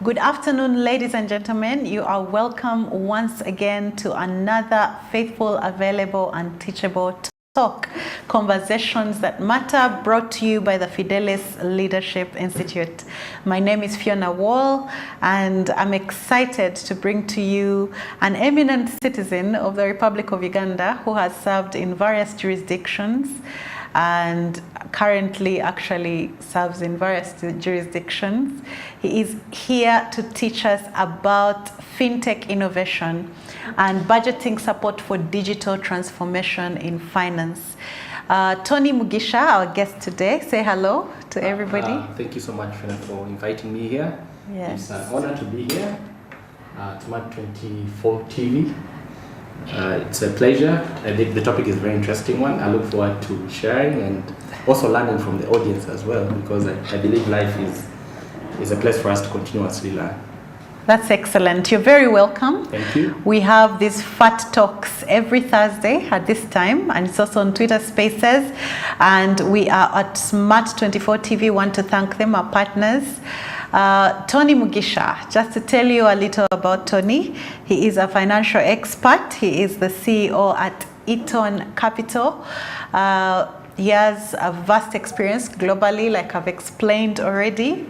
Good afternoon, ladies and gentlemen. You are welcome once again to another faithful, available, and teachable talk, Conversations That Matter, brought to you by the Fidelis Leadership Institute. My name is Fiona Wall, and I'm excited to bring to you an eminent citizen of the Republic of Uganda who has served in various jurisdictions and currently actually serves in various jurisdictions. He is here to teach us about fintech innovation and budgeting support for digital transformation in finance. Tony Mugisha, our guest today, say hello to everybody. Thank you so much, Fiona, for inviting me here. Yes. It's an honor to be here at SMART24 TV. It's a pleasure. I think the topic is a very interesting one. I look forward to sharing and also learning from the audience as well, because I believe life is a place for us to continuously learn. That's excellent. You're very welcome. Thank you. We have these fat talks every Thursday at this time, and it's also on Twitter Spaces. And we are at SMART24 TV. Want to thank them, our partners. Tony Mugisha, just to tell you a little about Tony, he is a financial expert. He is the CEO at Innovationn Capital. He has a vast experience globally, like I've explained already.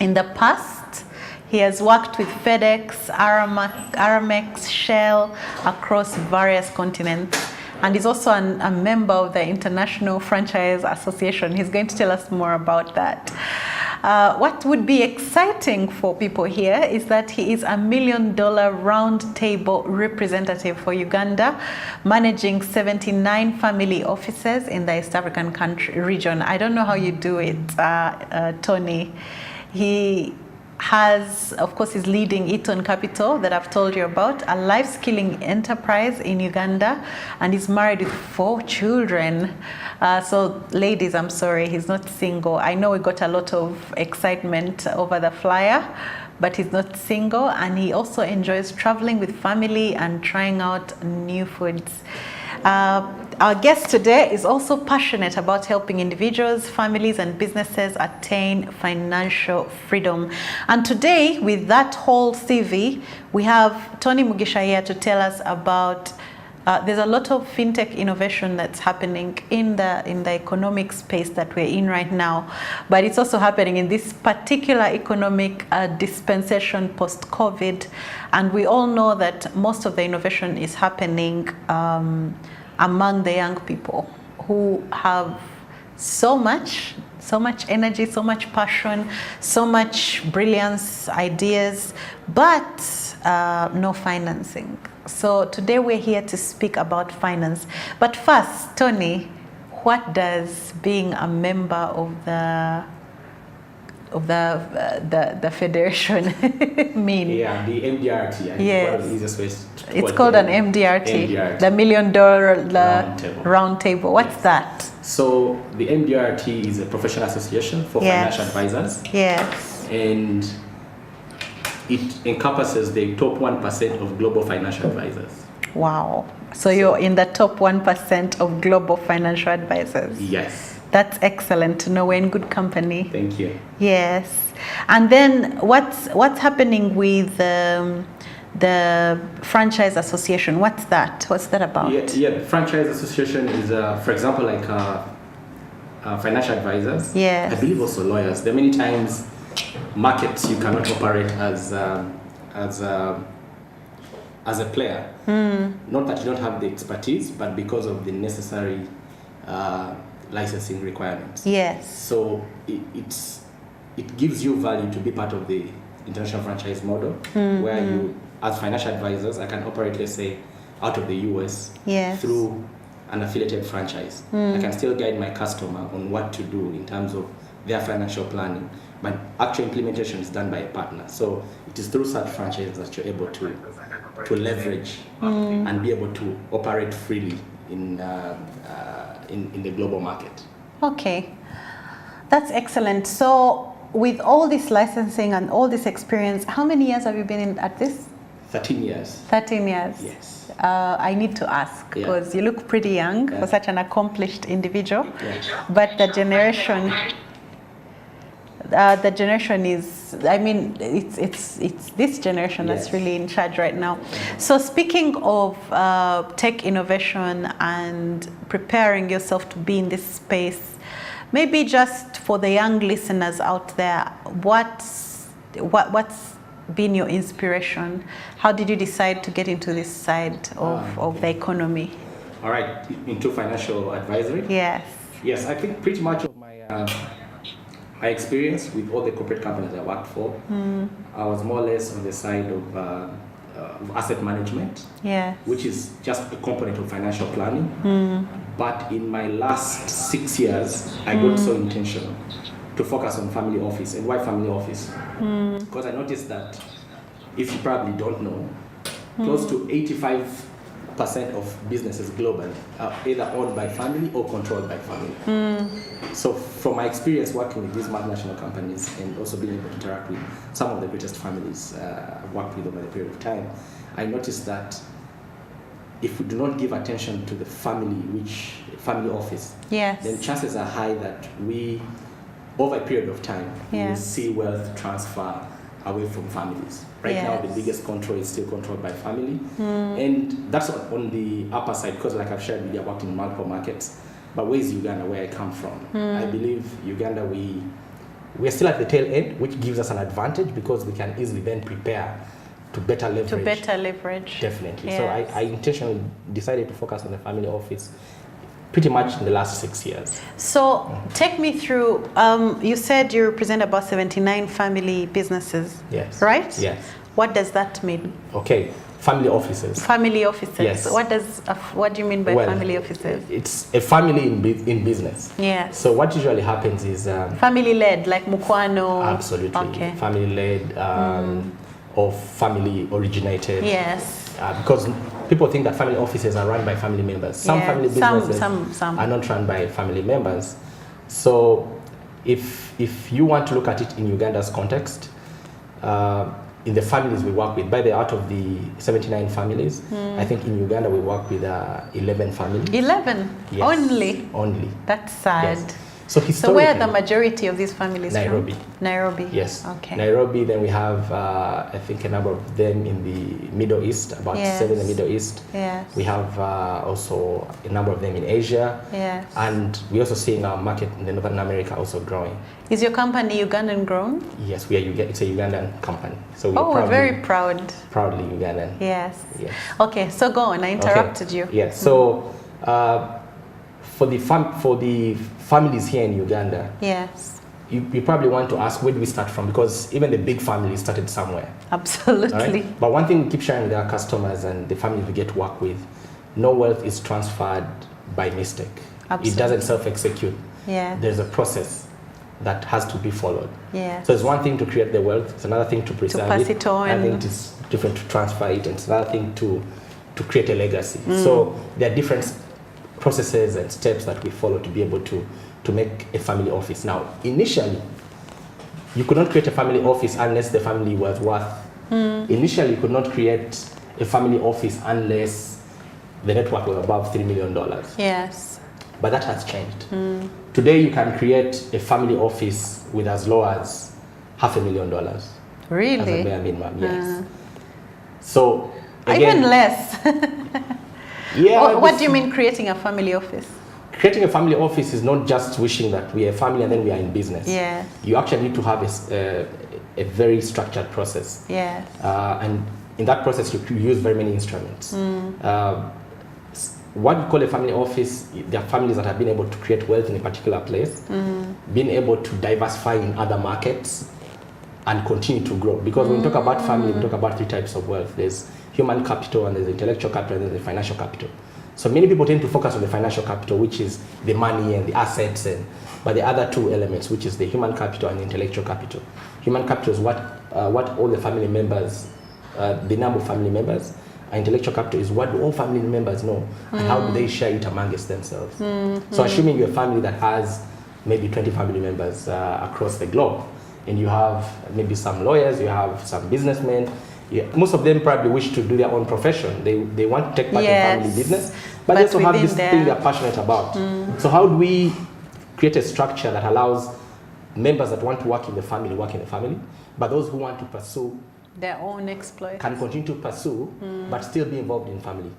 In the past, he has worked with FedEx, Aramex, Shell across various continents. And he's also a member of the International Franchise Association. He's going to tell us more about that. What would be exciting for people here is that he is $1 million round table representative for Uganda, managing 79 family offices in the East African region. I don't know how you do it, Tony. He has, of course, is leading Innovationn Capital that I've told you about, a life-skilling enterprise in Uganda, and he's married with 4 children. So ladies, I'm sorry, he's not single. I know we got a lot of excitement over the flyer, but he's not single, and he also enjoys traveling with family and trying out new foods. Our guest today is also passionate about helping individuals, families, and businesses attain financial freedom. And today, with that whole CV, we have Tony Mugisha here to tell us about there's a lot of fintech innovation that's happening in the economic space that we're in right now, but it's also happening in this particular economic dispensation post-COVID, and we all know that most of the innovation is happening among the young people who have so much energy, so much passion, so much brilliance, ideas, but no financing. So today we're here to speak about finance. But first, Tony, what does being a member of the federation mean? Yeah, the MDRT. Yes. It's called an MDRT, the $1 million round table. What's that? So the MDRT is a professional association for financial advisors. Yes. And it encompasses the top 1% of global financial advisors. Wow. So you're in the top 1% of global financial advisors. Yes. That's excellent to know. We're in good company. Thank you. Yes. And then what's happening with the Franchise Association? What's that? What's that about? Yeah, the Franchise Association is, for example, like financial advisors. Yes. I believe also lawyers. There are many times markets you cannot operate as a player. Not that you don't have the expertise, but because of the necessary licensing requirements. Yes. So it gives you value to be part of the international franchise model, where you, as financial advisors, I can operate, let's say, out of the US through an affiliated franchise. I can still guide my customer on what to do in terms of their financial planning, but actual implementation is done by a partner. So it is through such franchises that you're able to leverage and be able to operate freely in the global market. Okay, that's excellent. So with all this licensing and all this experience, how many years have you been at this? 13 years. 13 years. Yes. I need to ask because you look pretty young for such an accomplished individual. Yeah. But the generation the generation is, I mean, it's this generation that's really in charge right now. So speaking of tech innovation and preparing yourself to be in this space, maybe just for the young listeners out there, what's been your inspiration? How did you decide to get into this side of the economy? All right, into financial advisory? Yes. Yes, I think pretty much of my experience with all the corporate companies I worked for, I was more or less on the side of asset management, which is just a component of financial planning. But in my last 6 years, I got so intentional to focus on family office. And why family office? Because I noticed that, if you probably don't know, close to 85% of businesses globally are either owned by family or controlled by family. So from my experience working with these multinational companies and also being able to interact with some of the greatest families I've worked with over the period of time, I noticed that if we do not give attention to the family office, then chances are high that we, over a period of time, will see wealth transfer away from families. Right now, the biggest control is still controlled by family. And that's on the upper side, because like I've shared with you, I worked in multiple markets. But where is Uganda, where I come from? I believe Uganda, we're still at the tail end, which gives us an advantage because we can easily then prepare to better leverage. Definitely. So I intentionally decided to focus on the family office pretty much in the last 6 years. So take me through, you said you represent about 79 family businesses, right? Yes. What does that mean? Okay, family offices. Family offices. Yes. What do you mean by family offices? It's a family in business. Yes. So what usually happens is... family-led, like Mukwano? Absolutely. Okay. Family-led or family-originated. Yes. Because people think that family offices are run by family members. Some family businesses are not run by family members. So if you want to look at it in Uganda's context, in the families we work with, out of the 79 families, I think in Uganda we work with 11 families. 11? Yes. Only. That's sad. Yes. So where are the majority of these families Nairobi. from? Nairobi. Yes. Okay. Nairobi, then we have, I think, a number of them in the Middle East, about 7 in the Middle East. Yes. We have also a number of them in Asia. Yes. And we're also seeing our market in Northern America also growing. Is your company Ugandan grown? Yes, it's a Ugandan company. So we're very proud. Proudly Ugandan. Yes. Okay, so go on. I interrupted you. Yes. So for the families here in Uganda, you probably want to ask, where do we start from? Because even the big families started somewhere. Absolutely. Right? But one thing we keep sharing with our customers and the families we get to work with, no wealth is transferred by mistake. Absolutely. It doesn't self-execute. There's a process that has to be followed. So it's one thing to create the wealth, it's another thing to preserve it. I think it's different to transfer it, and it's another thing to create a legacy. So there are different processes and steps that we follow to be able to make a family office. Now, initially, you could not create a family office unless the family was worth. Initially, you could not create a family office unless the network was above $3 million. Yes. But that has changed. Today, you can create a family office with as low as $500,000. Really? As a bare minimum, yes. So, again, even less. What do you mean creating a family office? Creating a family office is not just wishing that we are a family and then we are in business. You actually need to have a very structured process. And in that process, you use very many instruments. What we call a family office, there are families that have been able to create wealth in a particular place, being able to diversify in other markets, and continue to grow. Because when we talk about family, we talk about 3 types of wealth. There's human capital, and there's intellectual capital, and there's the financial capital. So many people tend to focus on the financial capital, which is the money and the assets, but the other 2 elements, which is the human capital and the intellectual capital. Human capital is what all the family members, the number of family members. And intellectual capital is what do all family members know, and how do they share it amongst themselves. So assuming you're a family that has maybe 20 family members across the globe, and you have maybe some lawyers, you have some businessmen, most of them probably wish to do their own profession. They want to take part in family business, but they also have this thing they're passionate about. So how do we create a structure that allows members that want to work in the family, but those who want to pursue their own exploits can continue to pursue, but still be involved in family.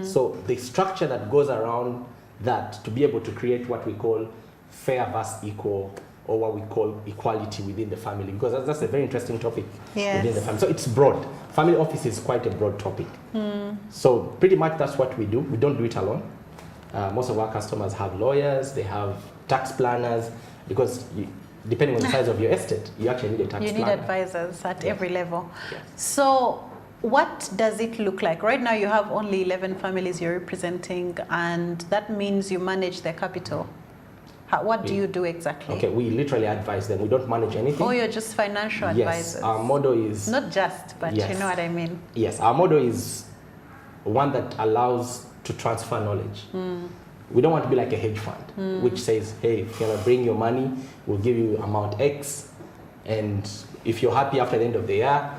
So the structure that goes around that to be able to create what we call fair versus equal, or what we call equality within the family, because that's a very interesting topic within the family. So it's broad. Family office is quite a broad topic. So pretty much that's what we do. We don't do it alone. Most of our customers have lawyers, they have tax planners, because depending on the size of your estate, you actually need a tax planner. You need advisors at every level. So what does it look like? Right now you have only 11 families you're representing, and that means you manage their capital. What do you do exactly? Okay, we literally advise them. We don't manage anything. Oh, you're just financial advisors. Yes, our model is... Not just, but you know what I mean. Yes, our model is one that allows to transfer knowledge. We don't want to be like a hedge fund, which says, hey, if you're going to bring your money, we'll give you amount X, and if you're happy after the end of the year,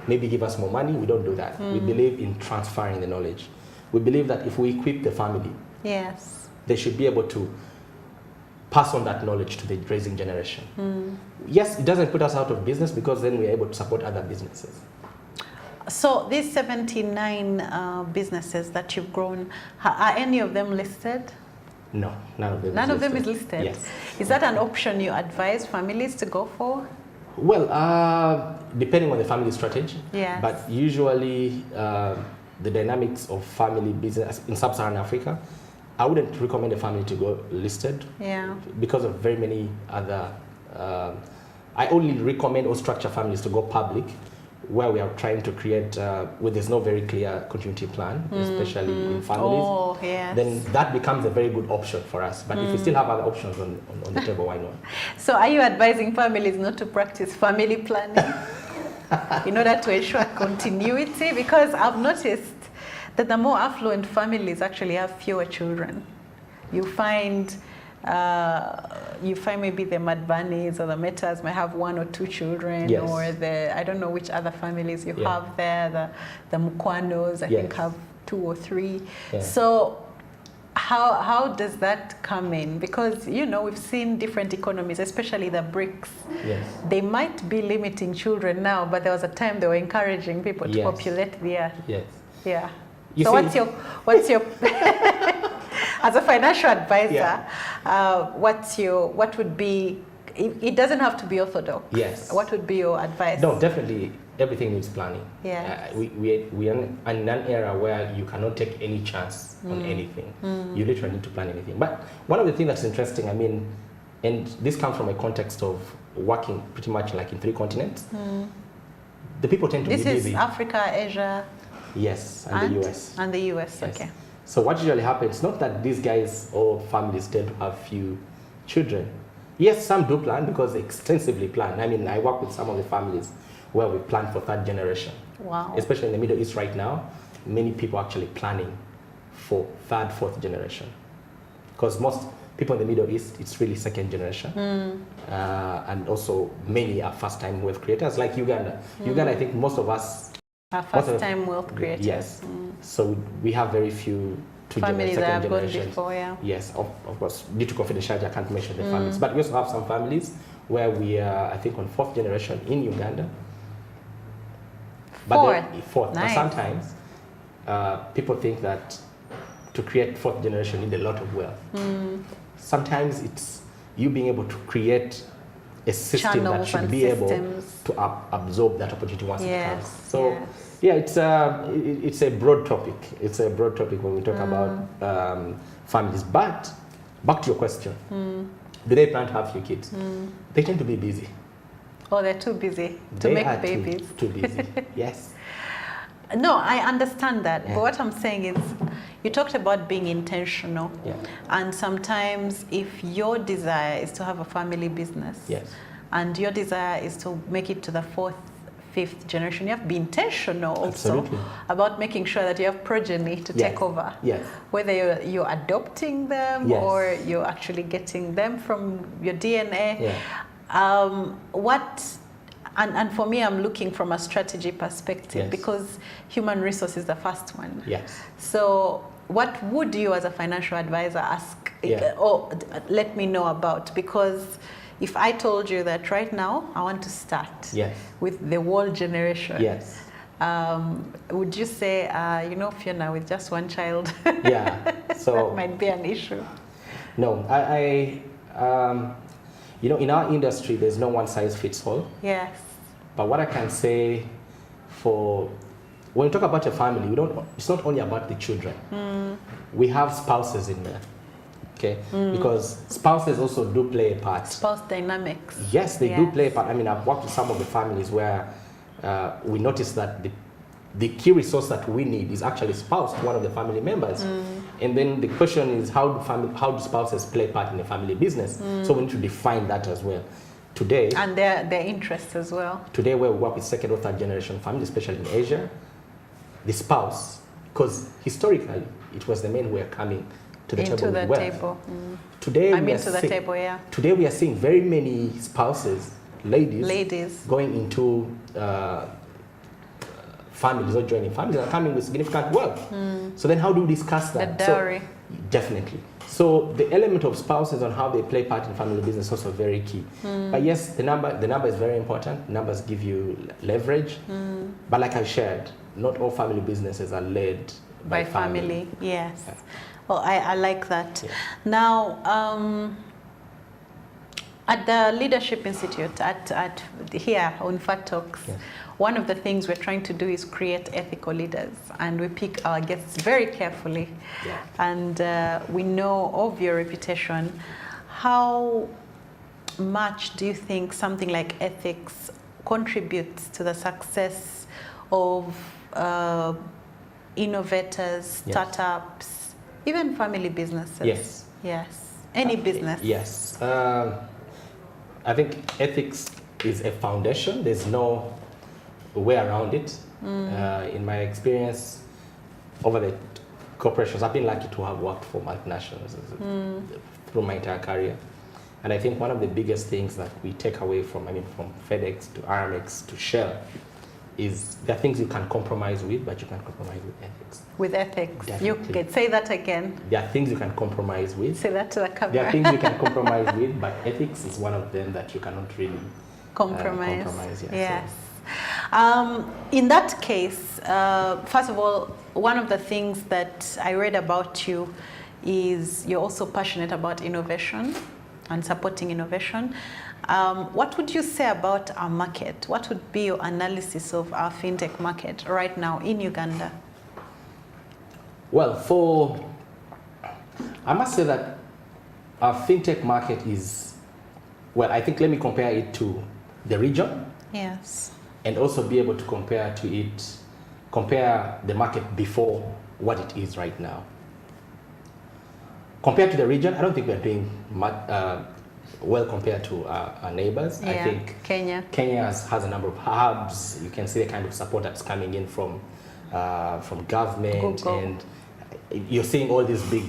maybe give us more money. We don't do that. We believe in transferring the knowledge. We believe that if we equip the family, they should be able to pass on that knowledge to the raising generation. Yes, it doesn't put us out of business, because then we're able to support other businesses. So these 79 businesses that you've grown, are any of them listed? No, none of them. None of them is listed? Yes. Is that an option you advise families to go for? Well, depending on the family strategy. But usually the dynamics of family business in sub-Saharan Africa, I wouldn't recommend a family to go listed because of very many other... I only recommend or structure families to go public, where we are trying to create, where there's no very clear continuity plan, especially in families, then that becomes a very good option for us. But if we still have other options on the table, why not? So are you advising families not to practice family planning in order to ensure continuity? Because I've noticed that the more affluent families actually have fewer children. You find maybe the Madbanis or the Metas may have 1 or 2 children, or I don't know which other families you have there, the Mukwanos, I think have 2 or 3. So how does that come in? Because, you know, we've seen different economies, especially the BRICS. They might be limiting children now, but there was a time they were encouraging people to populate the earth. So what's your as a financial advisor, what would be, it doesn't have to be orthodox. What would be your advice? No, definitely everything needs planning. We are in an era where you cannot take any chance on anything. You literally need to plan anything. But one of the things that's interesting, I mean, and this comes from a context of working pretty much like in 3 continents, the people tend to be busy. This is Africa, Asia, and the US. And the US, okay. So what usually happens, not that these guys or families tend to have few children. Yes, some do plan, because they extensively plan. I mean, I work with some of the families where we plan for 3rd generation. Wow. Especially in the Middle East right now, many people are actually planning for 3rd, 4th generation. Because most people in the Middle East, it's really 2nd generation. And also many are first-time wealth creators, like Uganda. Uganda, I think most of us are first-time wealth creators. Yes. So we have very few families that have gone generations. before, Yes, of course. Due to confidentiality, I can't mention the families. But we also have some families where we are, I think, on 4th generation in Uganda. But 4th. Nice. But sometimes people think that to create 4th generation, you need a lot of wealth. Sometimes it's you being able to create a system that should be able to absorb that opportunity once it comes. So it's a broad topic. It's a broad topic when we talk about families. But back to your question, do they plan to have few kids? They tend to be busy. Oh, they're too busy to make babies. Too busy. Yes. No, I understand that. But what I'm saying is, you talked about being intentional. And sometimes if your desire is to have a family business, and your desire is to make it to the 4th, 5th generation, you have to be intentional also about making sure that you have progeny to take over. Whether you're adopting them or you're actually getting them from your DNA. And for me, I'm looking from a strategy perspective, because human resource is the first one. So what would you as a financial advisor ask or let me know about? Because if I told you that right now I want to start with the whole generation, would you say, you know, Fiona, with just one child, so that might be an issue? No, you know, in our industry, there's no one size fits all. Yes. But what I can say, when we talk about a family, it's not only about the children. We have spouses in there. Okay, because spouses also do play a part. Spouse dynamics. Yes, they do play a part. I mean, I've worked with some of the families where we notice that the key resource that we need is actually spouse, one of the family members. And then the question is, how do spouses play part in a family business? So we need to define that as well. Today, and their interests as well. Today, where we work with second or third generation families, especially in Asia, the spouse, because historically it was the men who were coming to the table with wealth. Today we are seeing very many spouses, ladies going into families or joining families are coming with significant wealth. So then how do we discuss that? The dowry. So, definitely. So the element of spouses on how they play part in family business is also very key. But yes, the number is very important. Numbers give you leverage. But like I shared, not all family businesses are led by family. Yes. Yeah. Well, I like that. Yeah. Now, at the Leadership Institute, at here on Fat Talks, one of the things we're trying to do is create ethical leaders, and we pick our guests very carefully. And we know of your reputation. How much do you think something like ethics contributes to the success of innovators, startups, even family businesses? Yes. Any business? Yes. I think ethics is a foundation. There's no way around it. In my experience over the corporations, I've been lucky to have worked for multinationals through my entire career. And I think one of the biggest things that we take away from FedEx to Aramex to Shell is there are things you can compromise with, but you can't compromise with ethics. With ethics? Definitely. You can say that again. There are things you can compromise with. Say that to the camera. There are things you can compromise with, but ethics is one of them that you cannot really compromise. Yes. So. In that case, first of all, one of the things that I read about you is you're also passionate about innovation and supporting innovation. What would you say about our market? What would be your analysis of our fintech market right now in Uganda? Well, I must say that our fintech market is, well, I think let me compare it to the region. Yes. And also be able to compare the market before what it is right now. Compared to the region, I don't think we're doing much, well compared to our neighbors. I think Kenya has a number of hubs. You can see the kind of support that's coming in from government, Google. And you're seeing all these big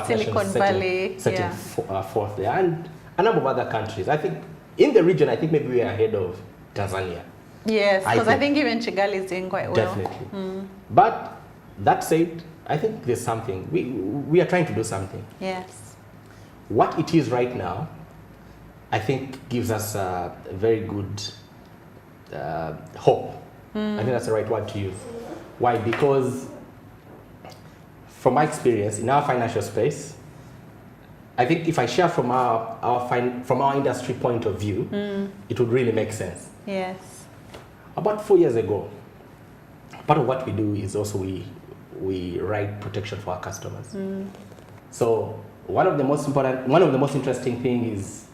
Silicon Valley setting forth there, and a number of other countries. I think in the region, I think maybe we are ahead of Tanzania. Yes, because I think even Kigali is doing quite well. Definitely. But that said, I think there's something. We are trying to do something. Yes. What it is right now, I think gives us a very good hope. I think that's the right word to use. Why? Because from my experience in our financial space, I think if I share from our industry point of view, it would really make sense. Yes. About 4 years ago, part of what we do is also we write protection for our customers. So one of the most interesting things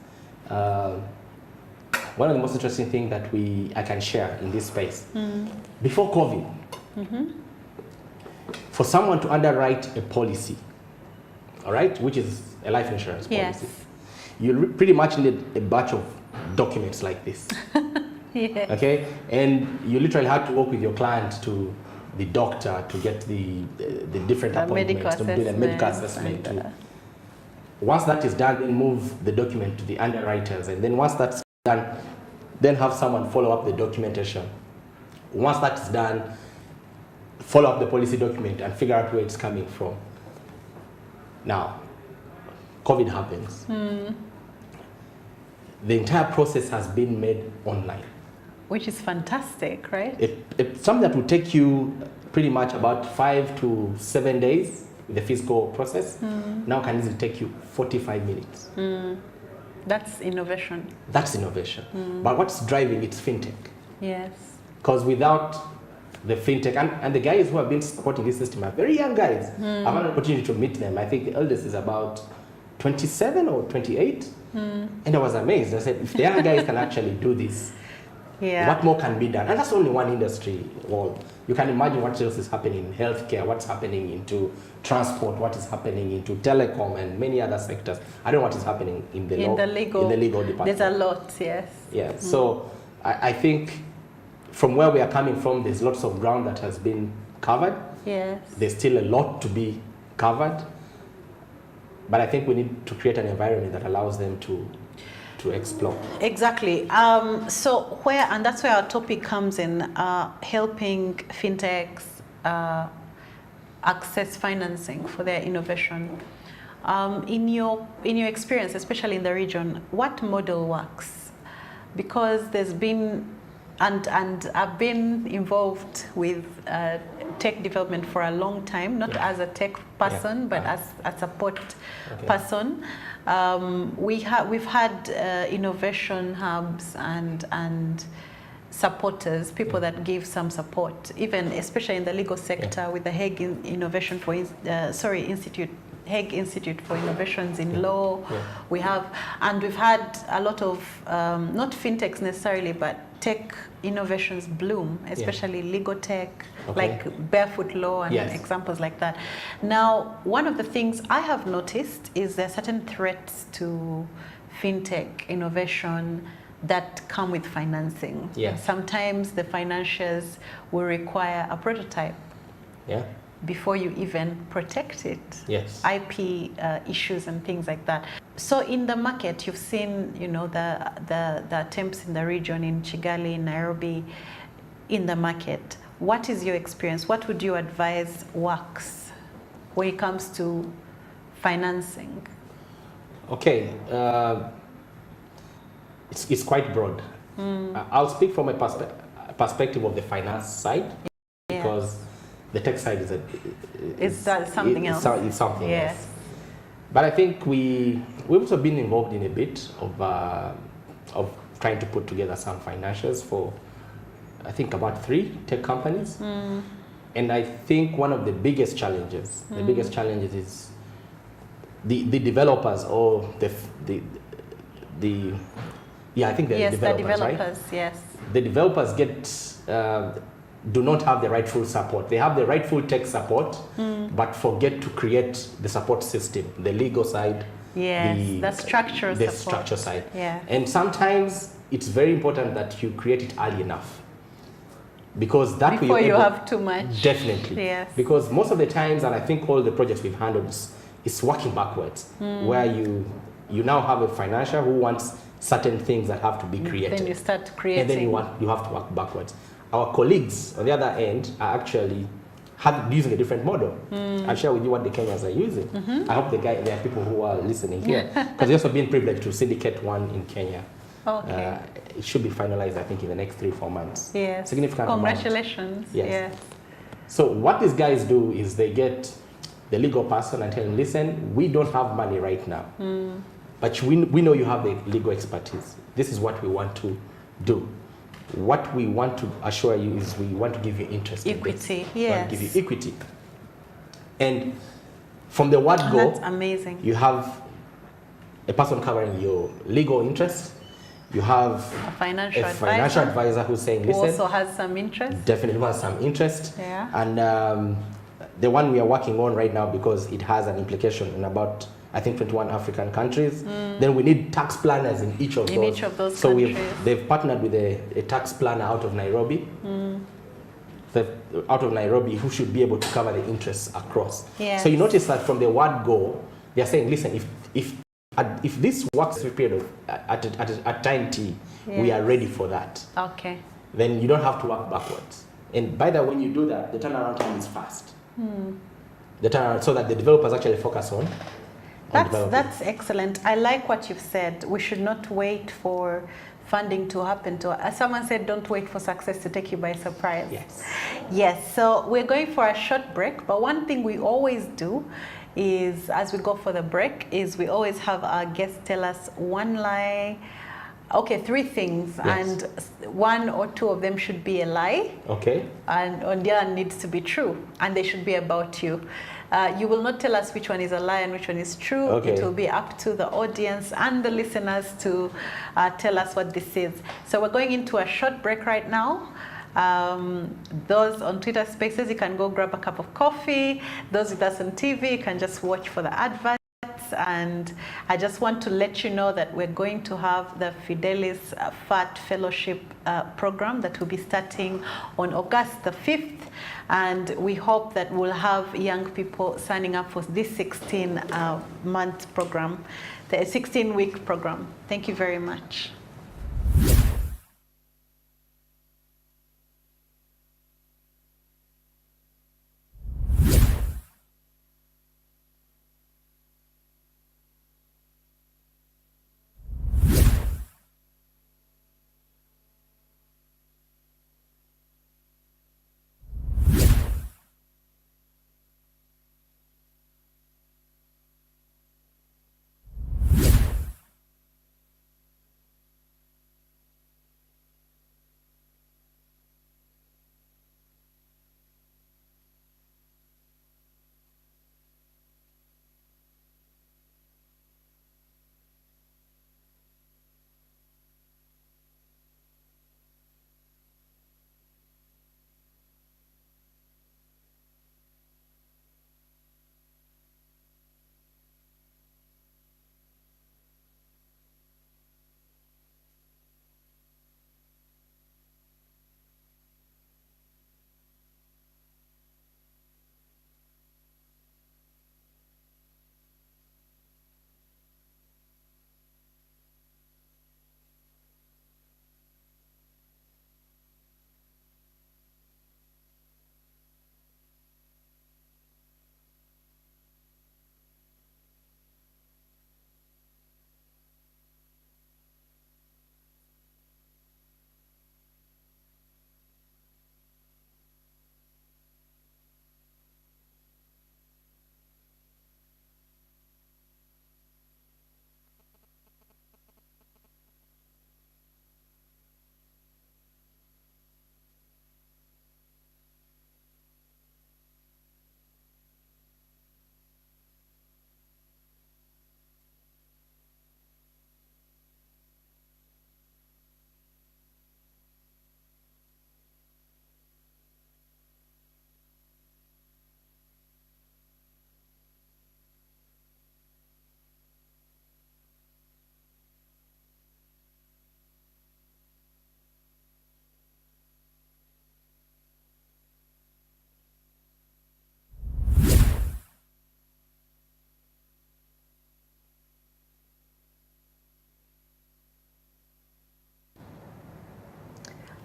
that I can share in this space. Before COVID, for someone to underwrite a policy, all right, which is a life insurance policy, you pretty much need a batch of documents like this. Yes. Okay, and you literally have to work with your client to the doctor to get the different appointments, to do the medical assessment. Once that is done, then move the document to the underwriters, and then once that's done, then have someone follow up the documentation. Once that's done, follow up the policy document and figure out where it's coming from. Now, COVID happens. the entire process has been made online. Which is fantastic, right? It's something that will take you pretty much about 5 to 7 days with the physical process. Now can easily take you 45 minutes. That's innovation. That's innovation. But what's driving it's fintech. Yes. Because without the fintech, and the guys who have been supporting this system are very young guys. I've had an opportunity to meet them. I think the eldest is about 27 or 28. And I was amazed. I said, if the young guys can actually do this, what more can be done? And that's only one industry. Well, you can imagine what else is happening in healthcare, what's happening into transport, what is happening into telecom and many other sectors. I don't know what is happening in the legal department. There's a lot, yes. Yeah. So I think from where we are coming from, there's lots of ground that has been covered. Yes. There's still a lot to be covered. But I think we need to create an environment that allows them to explore. Exactly. So and that's where our topic comes in, helping fintechs access financing for their innovation. In your experience, especially in the region, what model works? Because there's been, and I've been involved with tech development for a long time, not as a tech person, but as a support person. We've had innovation hubs and supporters, people that give some support, even especially in the legal sector with the Hague Innovation for Hague Institute for Innovations in Law. We have, and we've had a lot of not fintechs necessarily, but tech innovations bloom, especially legal tech, like Barefoot Law and examples like that. Now, one of the things I have noticed is there are certain threats to fintech innovation that come with financing. Sometimes the financiers will require a prototype before you even protect it. IP issues and things like that. So in the market, you've seen, the attempts in the region, in Kigali, in Nairobi, in the market. What is your experience? What would you advise works when it comes to financing? Okay, it's quite broad. I'll speak from a perspective of the finance side, because the tech side is something else. It's something else. But I think we've also been involved in a bit of trying to put together some financials for, I think, about 3 tech companies. And I think one of the biggest challenges, is the developers, or the developers, right? The developers do not have the rightful support. They have the rightful tech support, but forget to create the support system, the legal side, the structure side. And sometimes it's very important that you create it early enough, because that before you have too much. Definitely. Because most of the times, and I think all the projects we've handled is working backwards, where you now have a financier who wants certain things that have to be created. Then you start creating. And then you have to work backwards. Our colleagues on the other end are actually using a different model. I'll share with you what the Kenyans are using. I hope there are people who are listening here, because we've also been privileged to syndicate one in Kenya. It should be finalized, I think, in the next 3-4 months. Significant Congratulations. Yes. So what these guys do is they get the legal person and tell them, listen, we don't have money right now, but we know you have the legal expertise. This is what we want to do. What we want to assure you is we want to give you interest. Equity, We want to give you equity. And from the word go, that's amazing. You have a person covering your legal interest. You have a financial advisor who's saying, listen, who also has some interest. Definitely has some interest. And the one we are working on right now, because it has an implication in about, I think, 21 African countries. Then we need tax planners in each of those. So they've partnered with a tax planner out of Nairobi. Out of Nairobi, who should be able to cover the interests across. So you notice that from the word go, they're saying, listen, if this works for a period of at time T, we are ready for that. Then you don't have to work backwards. And by the way, when you do that, the turnaround time is fast. The turnaround, so that the developers actually focus on That's excellent. I like what you've said. We should not wait for funding to happen to us. As someone said, don't wait for success to take you by surprise. Yes. Yes, so we're going for a short break, but one thing we always do is, as we go for the break, is we always have our guests tell us one lie. Okay, 3 things, and 1 or 2 of them should be a lie. Okay. And on the other needs to be true, and they should be about you. You will not tell us which one is a lie and which one is true. Okay. It will be up to the audience and the listeners to tell us what this is. So we're going into a short break right now. Those on Twitter Spaces, you can go grab a cup of coffee. Those with us on TV, you can just watch for the adverts. And I just want to let you know that we're going to have the Fidelis FAT Fellowship program that will be starting on August the 5th. And we hope that we'll have young people signing up for this 16-month program, the 16-week program. Thank you very much.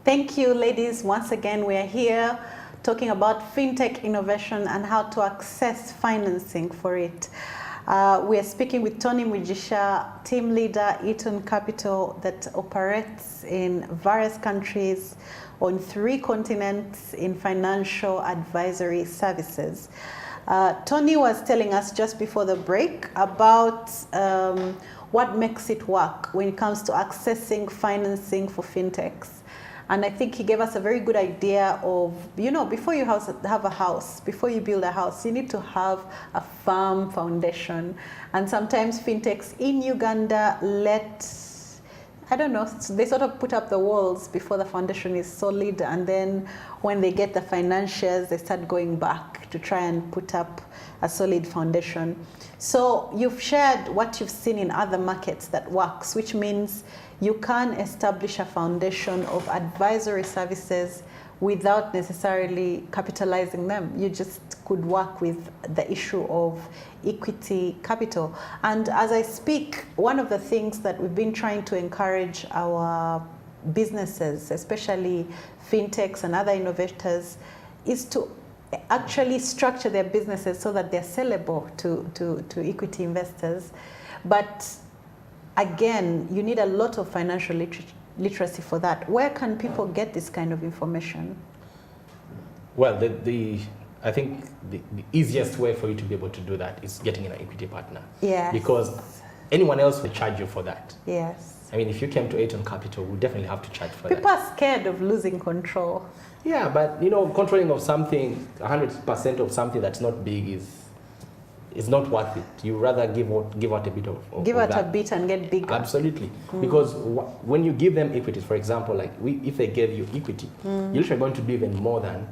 Thank you, ladies. Once again, we are here talking about fintech innovation and how to access financing for it. We are speaking with Tony Mwijisha, team leader, Eaton Capital, that operates in various countries on 3 continents in financial advisory services. Tony was telling us just before the break about what makes it work when it comes to accessing financing for fintechs. And I think he gave us a very good idea of, you know, before you have a house, before you build a house, you need to have a firm foundation. And sometimes fintechs in Uganda I don't know, they sort of put up the walls before the foundation is solid. And then when they get the financials, they start going back to try and put up a solid foundation. So you've shared what you've seen in other markets that works, which means you can establish a foundation of advisory services without necessarily capitalizing them. You just could work with the issue of equity capital. And as I speak, one of the things that we've been trying to encourage our businesses, especially fintechs and other innovators, is to actually structure their businesses so that they're sellable to equity investors. But again, you need a lot of financial literacy for that. Where can people get this kind of information? Well, I think the easiest way for you to be able to do that is getting an equity partner. Yes. Because anyone else will charge you for that. Yes. I mean, if you came to Innovationn Capital, we'll definitely have to charge for that. People are scared of losing control. Yeah, but you know, controlling of something, 100% of something that's not big is not worth it. You rather give out a bit of give out that. A bit and get bigger. Absolutely, because when you give them equities, for example, like if they gave you equity, you're literally going to do even more than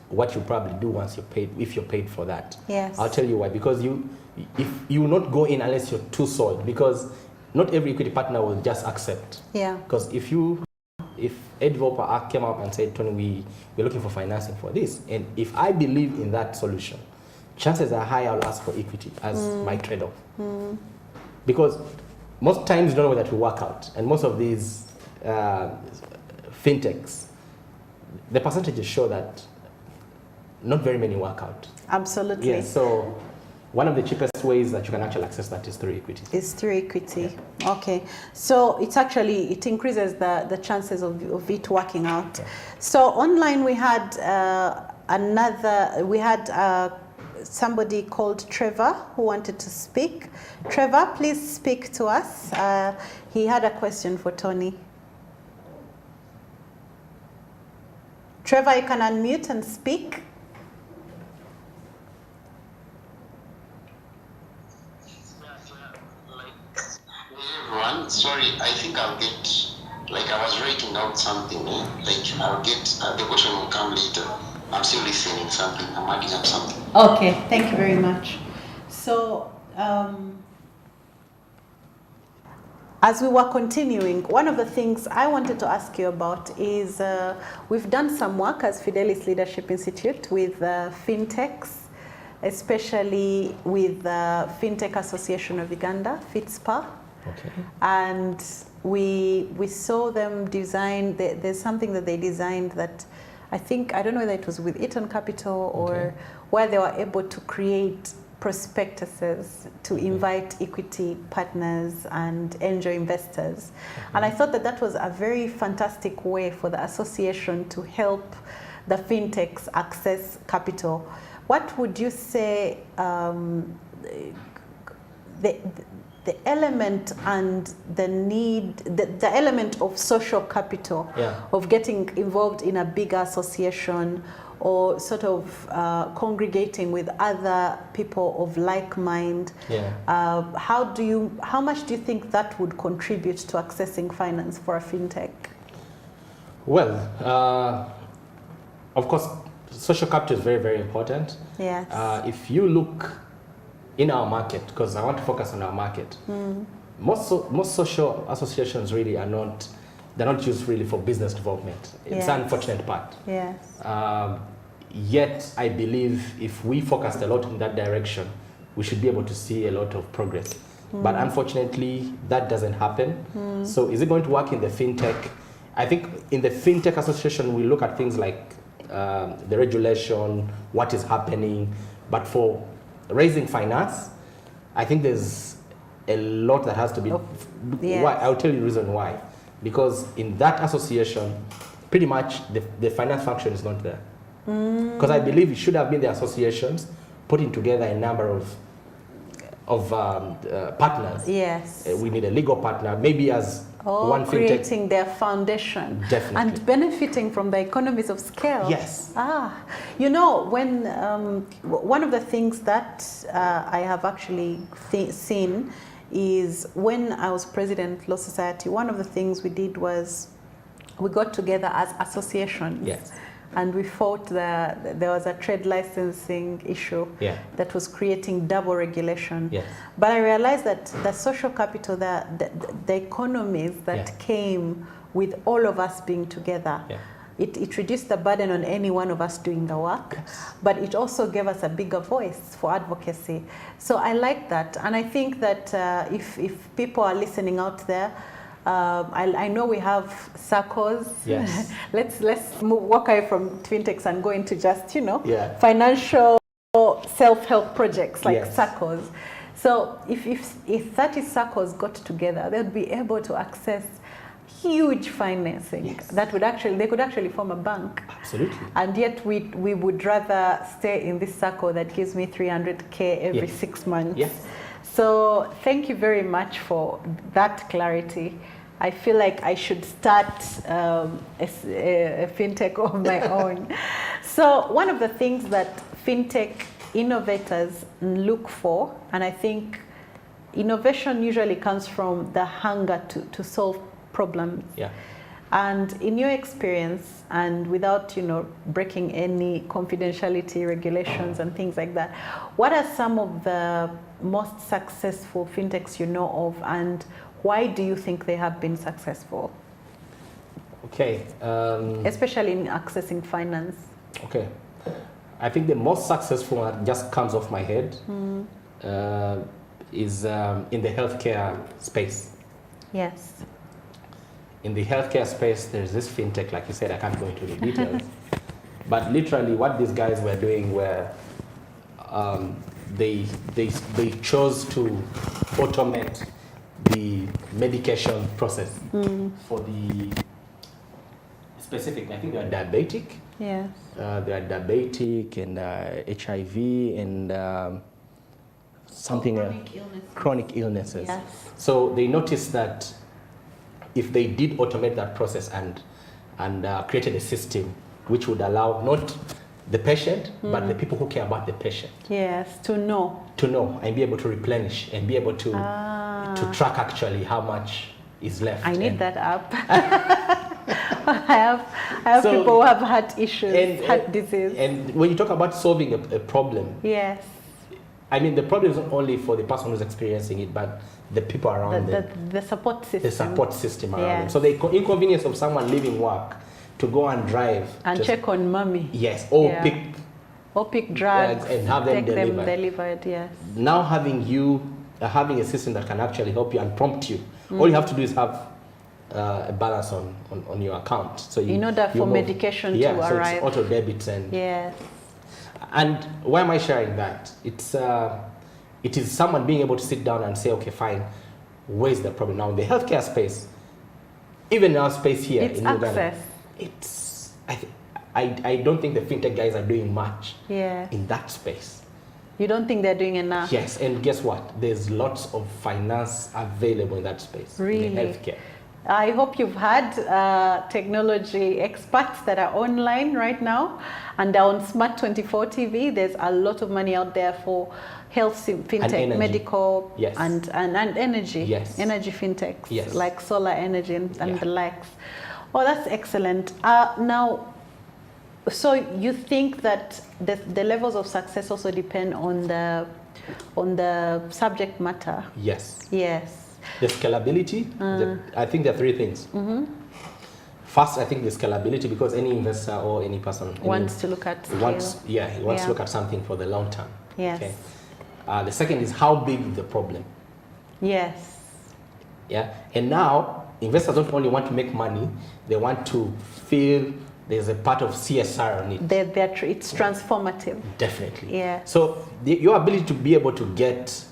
what you probably do once you're paid, if you're paid for that. Yes. I'll tell you why. Because if you will not go in unless you're too sold, because not every equity partner will just accept. Yeah. Because if a developer came up and said, Tony, we're looking for financing for this, and if I believe in that solution, chances are high I'll ask for equity as my trade-off. Because most times you don't know whether it will work out, and most of these fintechs, the percentages show that not very many work out. Absolutely. Yeah, so one of the cheapest ways that you can actually access that is through equity. Is through equity. Yeah. Okay. So it increases the chances of it working out. Yeah. So online we had somebody called Trevor who wanted to speak. Trevor, please speak to us. He had a question for Tony. Trevor, you can unmute and speak. Everyone, sorry, I think I'll get, like I was writing out something, like I'll get, the question will come later. I'm still listening something, I'm adding up something. Okay, thank you very much. So, as we were continuing, one of the things I wanted to ask you about is we've done some work as Fidelis Leadership Institute with fintechs, especially with the Fintech Association of Uganda, FITSPA. Okay. And we saw them design, there's something that they designed that I don't know whether it was with Innovationn Capital or where they were able to create prospectuses to invite equity partners and angel investors. And I thought that was a very fantastic way for the association to help the fintechs access capital. What would you say the element and the need, the element of social capital, of getting involved in a bigger association or sort of congregating with other people of like mind, how much do you think that would contribute to accessing finance for a fintech? Well, of course, social capital is very, very important. Yes. If you look in our market, because I want to focus on our market, most social associations really they're not used really for business development. It's an unfortunate part. Yes. Yet I believe if we focused a lot in that direction, we should be able to see a lot of progress. But unfortunately, that doesn't happen. So is it going to work in the fintech? I think in the fintech association, we look at things like the regulation, what is happening, but for raising finance, I think there's a lot that has to be. Why? I'll tell you the reason why. Because in that association, pretty much the finance function is not there. Because I believe it should have been the associations putting together a number of partners. Yes. We need a legal partner, maybe as one fintech. Creating their foundation. Definitely. And benefiting from the economies of scale. Yes. You know, when one of the things that I have actually seen is when I was president of Law Society, one of the things we did was we got together as associations. Yes. And we fought there was a trade licensing issue that was creating double regulation. Yes. But I realized that the social capital, the economies that came with all of us being together, it reduced the burden on any one of us doing the work, but it also gave us a bigger voice for advocacy. So I like that. And I think that if people are listening out there, I know we have SACCOs. Yes. let's walk away from fintechs and go into just, financial self-help projects like SACCOs. So if 30 SACCOs got together, they'd be able to access huge financing that they could actually form a bank. Absolutely. And yet we would rather stay in this SACCO that gives me 300K every 6 months. Yes. So thank you very much for that clarity. I feel like I should start a fintech of my own. So one of the things that fintech innovators look for, and I think innovation usually comes from the hunger to solve problems. Yeah. And in your experience, and without breaking any confidentiality regulations and things like that, what are some of the most successful fintechs you know of, and why do you think they have been successful? Okay. Especially in accessing finance. Okay. I think the most successful one that just comes off my head is in the healthcare space. Yes. In the healthcare space, there's this fintech, like you said, I can't go into the details. But literally what these guys were doing were they chose to automate the medication process for the specific, I think they are diabetic. Yes. They are diabetic and HIV and something chronic illnesses. Yes. So they noticed that if they did automate that process and created a system which would allow not the patient, but the people who care about the patient. Yes, to know and be able to replenish and be able to track actually how much is left. I need that app. I have so, people who have heart issues, heart disease. And when you talk about solving a problem, yes, I mean the problem is not only for the person who's experiencing it, but the people around them. The support system. The support system around them. So the inconvenience of someone leaving work to go and drive and check on mommy. Yes, or pick drugs and have them delivered. Them delivered. Yes. Now having a system that can actually help you and prompt you. All you have to do is have a balance on your account. So in order for medication to arrive. So it's auto debits and yes. And why am I sharing that? It is someone being able to sit down and say, okay, fine, where's the problem now in the healthcare space? Even in our space here in Uganda, access. I don't think the fintech guys are doing much in that space. You don't think they're doing enough? Yes, and guess what? There's lots of finance available in that space. Really? In healthcare. I hope you've had technology experts that are online right now and on Smart 24 TV. There's a lot of money out there for health fintech, medical, and energy. Yes. Energy fintechs like solar energy and the likes. Oh, that's excellent. Now, so you think that the levels of success also depend on the subject matter? Yes. Yes. The scalability, I think there are three things. First, I think the scalability, because any investor or any person wants to look at he wants to look at something for the long term. Yes. Okay. The second is how big is the problem. Yes. Yeah. And now investors don't only want to make money; they want to feel there's a part of CSR on it. It's transformative. Definitely. Yeah. So your ability to be able to get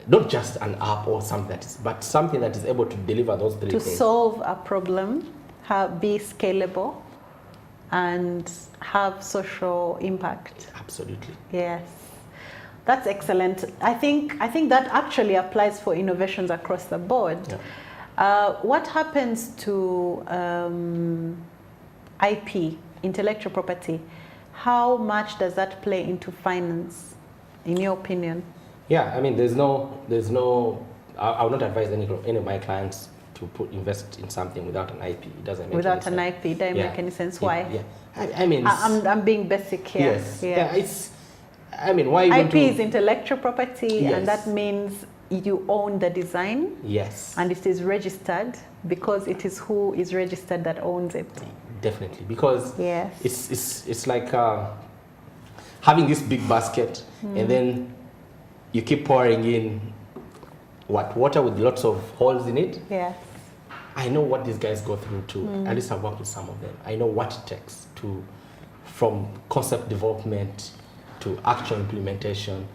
not just an app or something but something that is able to deliver those three things. To solve a problem, be scalable, and have social impact. Absolutely. Yes. That's excellent. I think that actually applies for innovations across the board. Yeah. What happens to IP, intellectual property? How much does that play into finance, in your opinion? Yeah, I mean, there's no. I would not advise any of my clients to invest in something without an IP. It doesn't make without any an sense. IP, doesn't make any sense. Why? Yeah. I mean, I'm being basic here. Yes. Yeah. I mean, why IP is intellectual property, and that means you own the design. Yes. And it is registered because it is who is registered that owns it. Definitely, because it's like having this big basket, and then you keep pouring in water with lots of holes in it. Yes. I know what these guys go through to, at least I've worked with some of them. I know what it takes to, from concept development to actual implementation.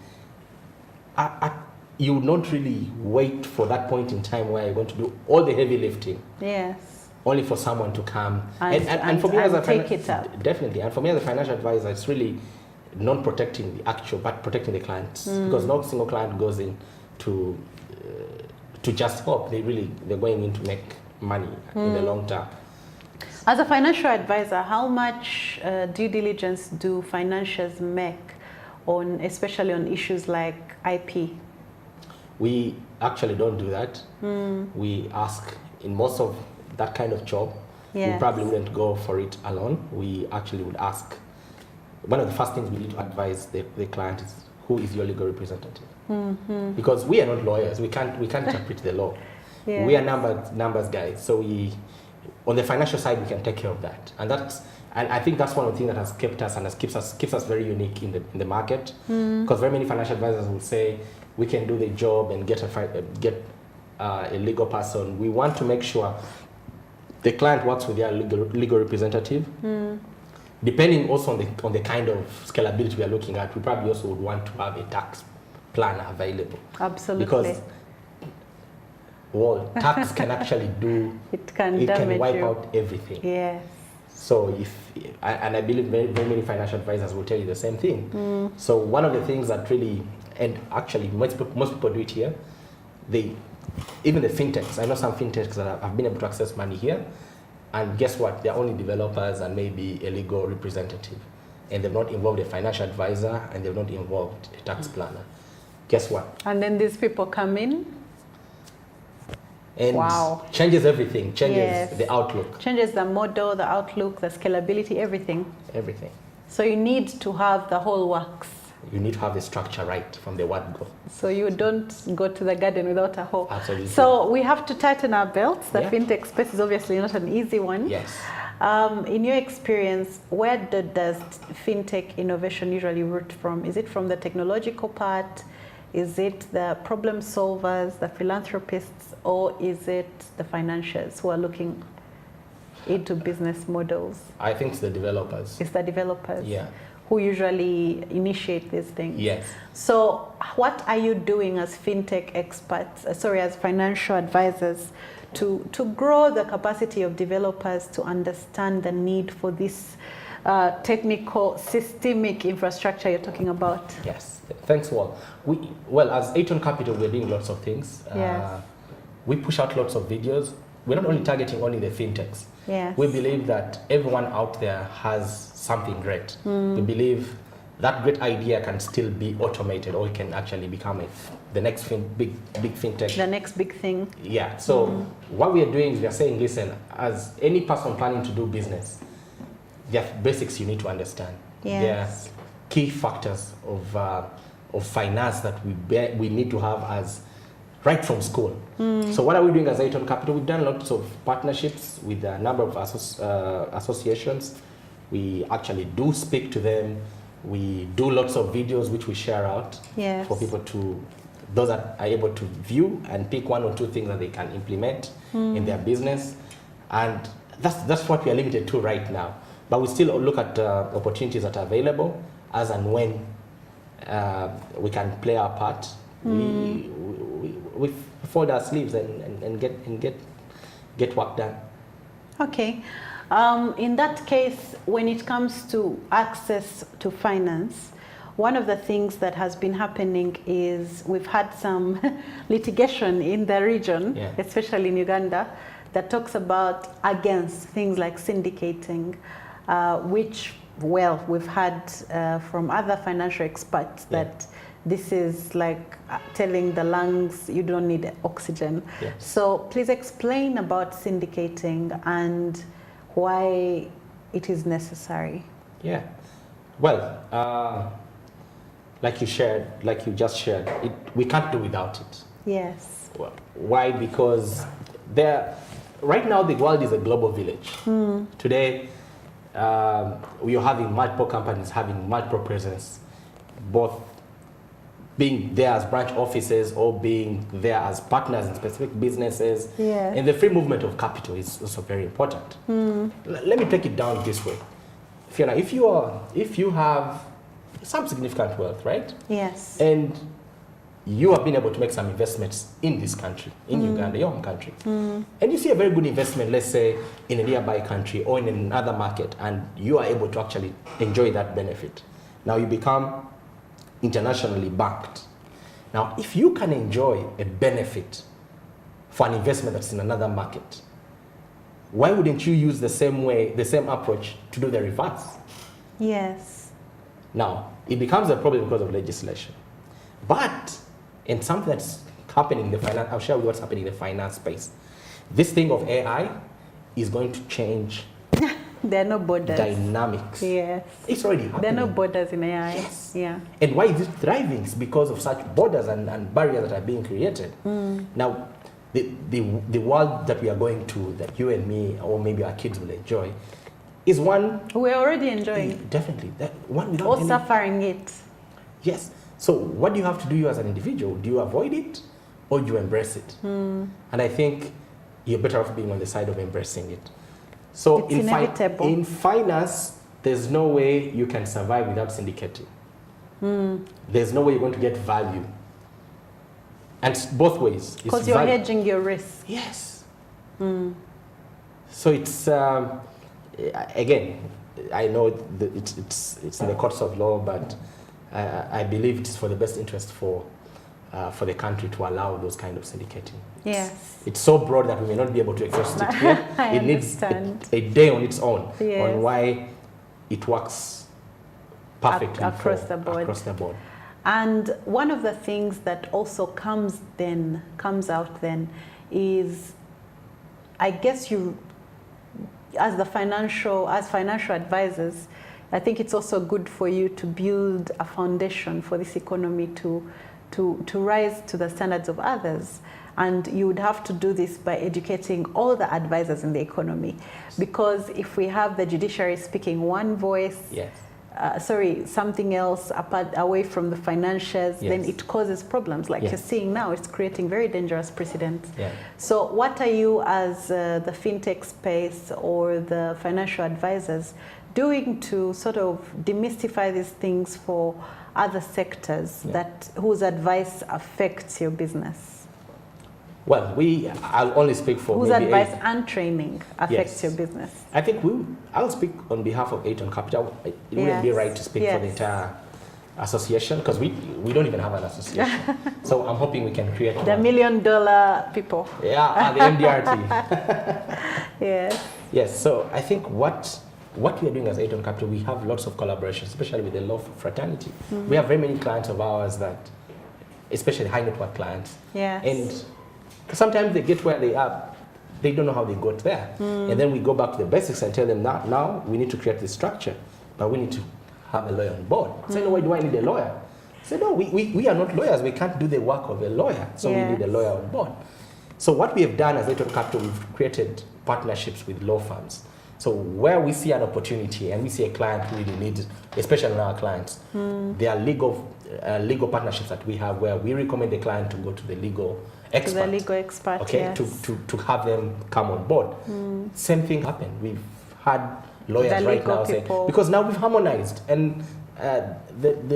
You would not really wait for that point in time where you're going to do all the heavy lifting. Yes. Only for someone to come and for me as a take it up. Definitely, and for me as a financial advisor, it's really not protecting the actual, but protecting the clients, because no single client goes in to just help. They're going in to make money in the long term. As a financial advisor, how much due diligence do financials make on, especially on issues like IP? We actually don't do that. We ask in most of that kind of job. Yes. We probably wouldn't go for it alone. We actually would ask. One of the first things we need to advise the client is, who is your legal representative? Because we are not lawyers. We can't interpret the law. Yes. We are numbers guys. So on the financial side, we can take care of that. And I think that's one of the things that has kept us and keeps us very unique in the market. Because very many financial advisors will say, we can do the job and get a legal person. We want to make sure the client works with their legal representative. Depending also on the kind of scalability we are looking at, we probably also would want to have a tax planner available. Absolutely. Because tax can actually do, it can wipe out everything. Yes. So I believe very, very many financial advisors will tell you the same thing. So one of the things that really, and actually most people do it here, even the fintechs, I know some fintechs that have been able to access money here, and guess what? They're only developers and maybe a legal representative. And they've not involved a financial advisor, and they've not involved a tax planner. Guess what? And then these people come in. And changes everything, changes the outlook. Changes the model, the outlook, the scalability, everything. Everything. So you need to have the whole works. You need to have the structure right from the word go. So you don't go to the garden without a hoe. Absolutely. So we have to tighten our belts. The fintech space is obviously not an easy one. Yes. In your experience, where does fintech innovation usually root from? Is it from the technological part? Is it the problem solvers, the philanthropists, or is it the financiers who are looking into business models? I think it's the developers. It's the developers. Yeah. Who usually initiate these things. Yes. So what are you doing as fintech experts, as financial advisors, to grow the capacity of developers to understand the need for this technical, systemic infrastructure you're talking about? Yes. Thanks, Wal. As Innovationn Capital, we're doing lots of things. Yes. We push out lots of videos. We're not only targeting only the fintechs. Yes. We believe that everyone out there has something great. We believe that great idea can still be automated, or it can actually become the next big fintech. The next big thing. Yeah. So what we are doing is we are saying, listen, as any person planning to do business, there are basics you need to understand. Yes. There are key factors of finance that we need to have as right from school. So what are we doing as Innovationn Capital? We've done lots of partnerships with a number of associations. We actually do speak to them. We do lots of videos which we share out for people those that are able to view and pick one or two things that they can implement in their business. And that's what we are limited to right now. But we still look at opportunities that are available as and when we can play our part. We fold our sleeves and get work done. Okay. In that case, when it comes to access to finance, one of the things that has been happening is we've had some litigation in the region, especially in Uganda, that talks about against things like syndicating, which, we've had from other financial experts that this is like telling the lungs you don't need oxygen. So please explain about syndicating and why it is necessary. Yeah. Well, like you just shared, we can't do without it. Yes. Why? Because right now the world is a global village. Today, we are having multiple companies having multiple presence, both being there as branch offices or being there as partners in specific businesses. Yes. And the free movement of capital is also very important. Let me take it down this way. Fiona, if you have some significant wealth, right? Yes. And you have been able to make some investments in this country, in Uganda, your home country. And you see a very good investment, let's say, in a nearby country or in another market, and you are able to actually enjoy that benefit. Now you become internationally backed. Now, if you can enjoy a benefit for an investment that's in another market, why wouldn't you use the same approach to do the reverse? Yes. Now, it becomes a problem because of legislation. But, and something that's happening in the finance, I'll share with you what's happening in the finance space. This thing of AI is going to change There are no borders. Dynamics. Yes. It's already happening. There are no borders in AI. Yes. Yeah. And why is it thriving? It's because of such borders and barriers that are being created. Now, the world that we are going to, that you and me, or maybe our kids will enjoy, is one... We're already enjoying. Definitely. That one without or suffering it. Yes. So what do you have to do, you as an individual? Do you avoid it or do you embrace it? And I think you're better off being on the side of embracing it. So it's inevitable. In finance, there's no way you can survive without syndicating. There's no way you're going to get value. And both ways. Because you're hedging your risk. Yes. So it's, again, I know that it's in the courts of law, but I believe it's for the best interest for the country to allow those kind of syndicating. Yes. It's so broad that we may not be able to exhaust it here. It needs a day on its own on why it works perfectly across the board. And one of the things that also comes out then is, I guess as financial advisors, I think it's also good for you to build a foundation for this economy to rise to the standards of others. And you would have to do this by educating all the advisors in the economy. Because if we have the judiciary speaking one voice, something else away from the financials, then it causes problems. Like you're seeing now, it's creating very dangerous precedents. So what are you as the fintech space or the financial advisors doing to sort of demystify these things for other sectors whose advice affects your business? Well, I'll only speak for whose advice and training affects your business. I think I'll speak on behalf of Innovationn Capital. It wouldn't be right to speak for the entire association because we don't even have an association. So I'm hoping we can create the $1 million people. Yeah, and the MDRT. Yes. So I think what we are doing as Innovationn Capital, we have lots of collaborations, especially with the law fraternity. We have very many clients of ours that, especially high net worth clients. And sometimes they get where they are, they don't know how they got there. And then we go back to the basics and tell them now we need to create this structure, but we need to have a lawyer on board. Say, no, why do I need a lawyer? Say, no, we are not lawyers. We can't do the work of a lawyer, so we need a lawyer on board. So what we have done as Innovationn Capital, we've created partnerships with law firms. So where we see an opportunity and we see a client who really needs, especially in our clients, there are legal partnerships that we have where we recommend the client to go to the legal expert. Okay, to have them come on board. Same thing happened. We've had lawyers right now say, because now we've harmonized, and the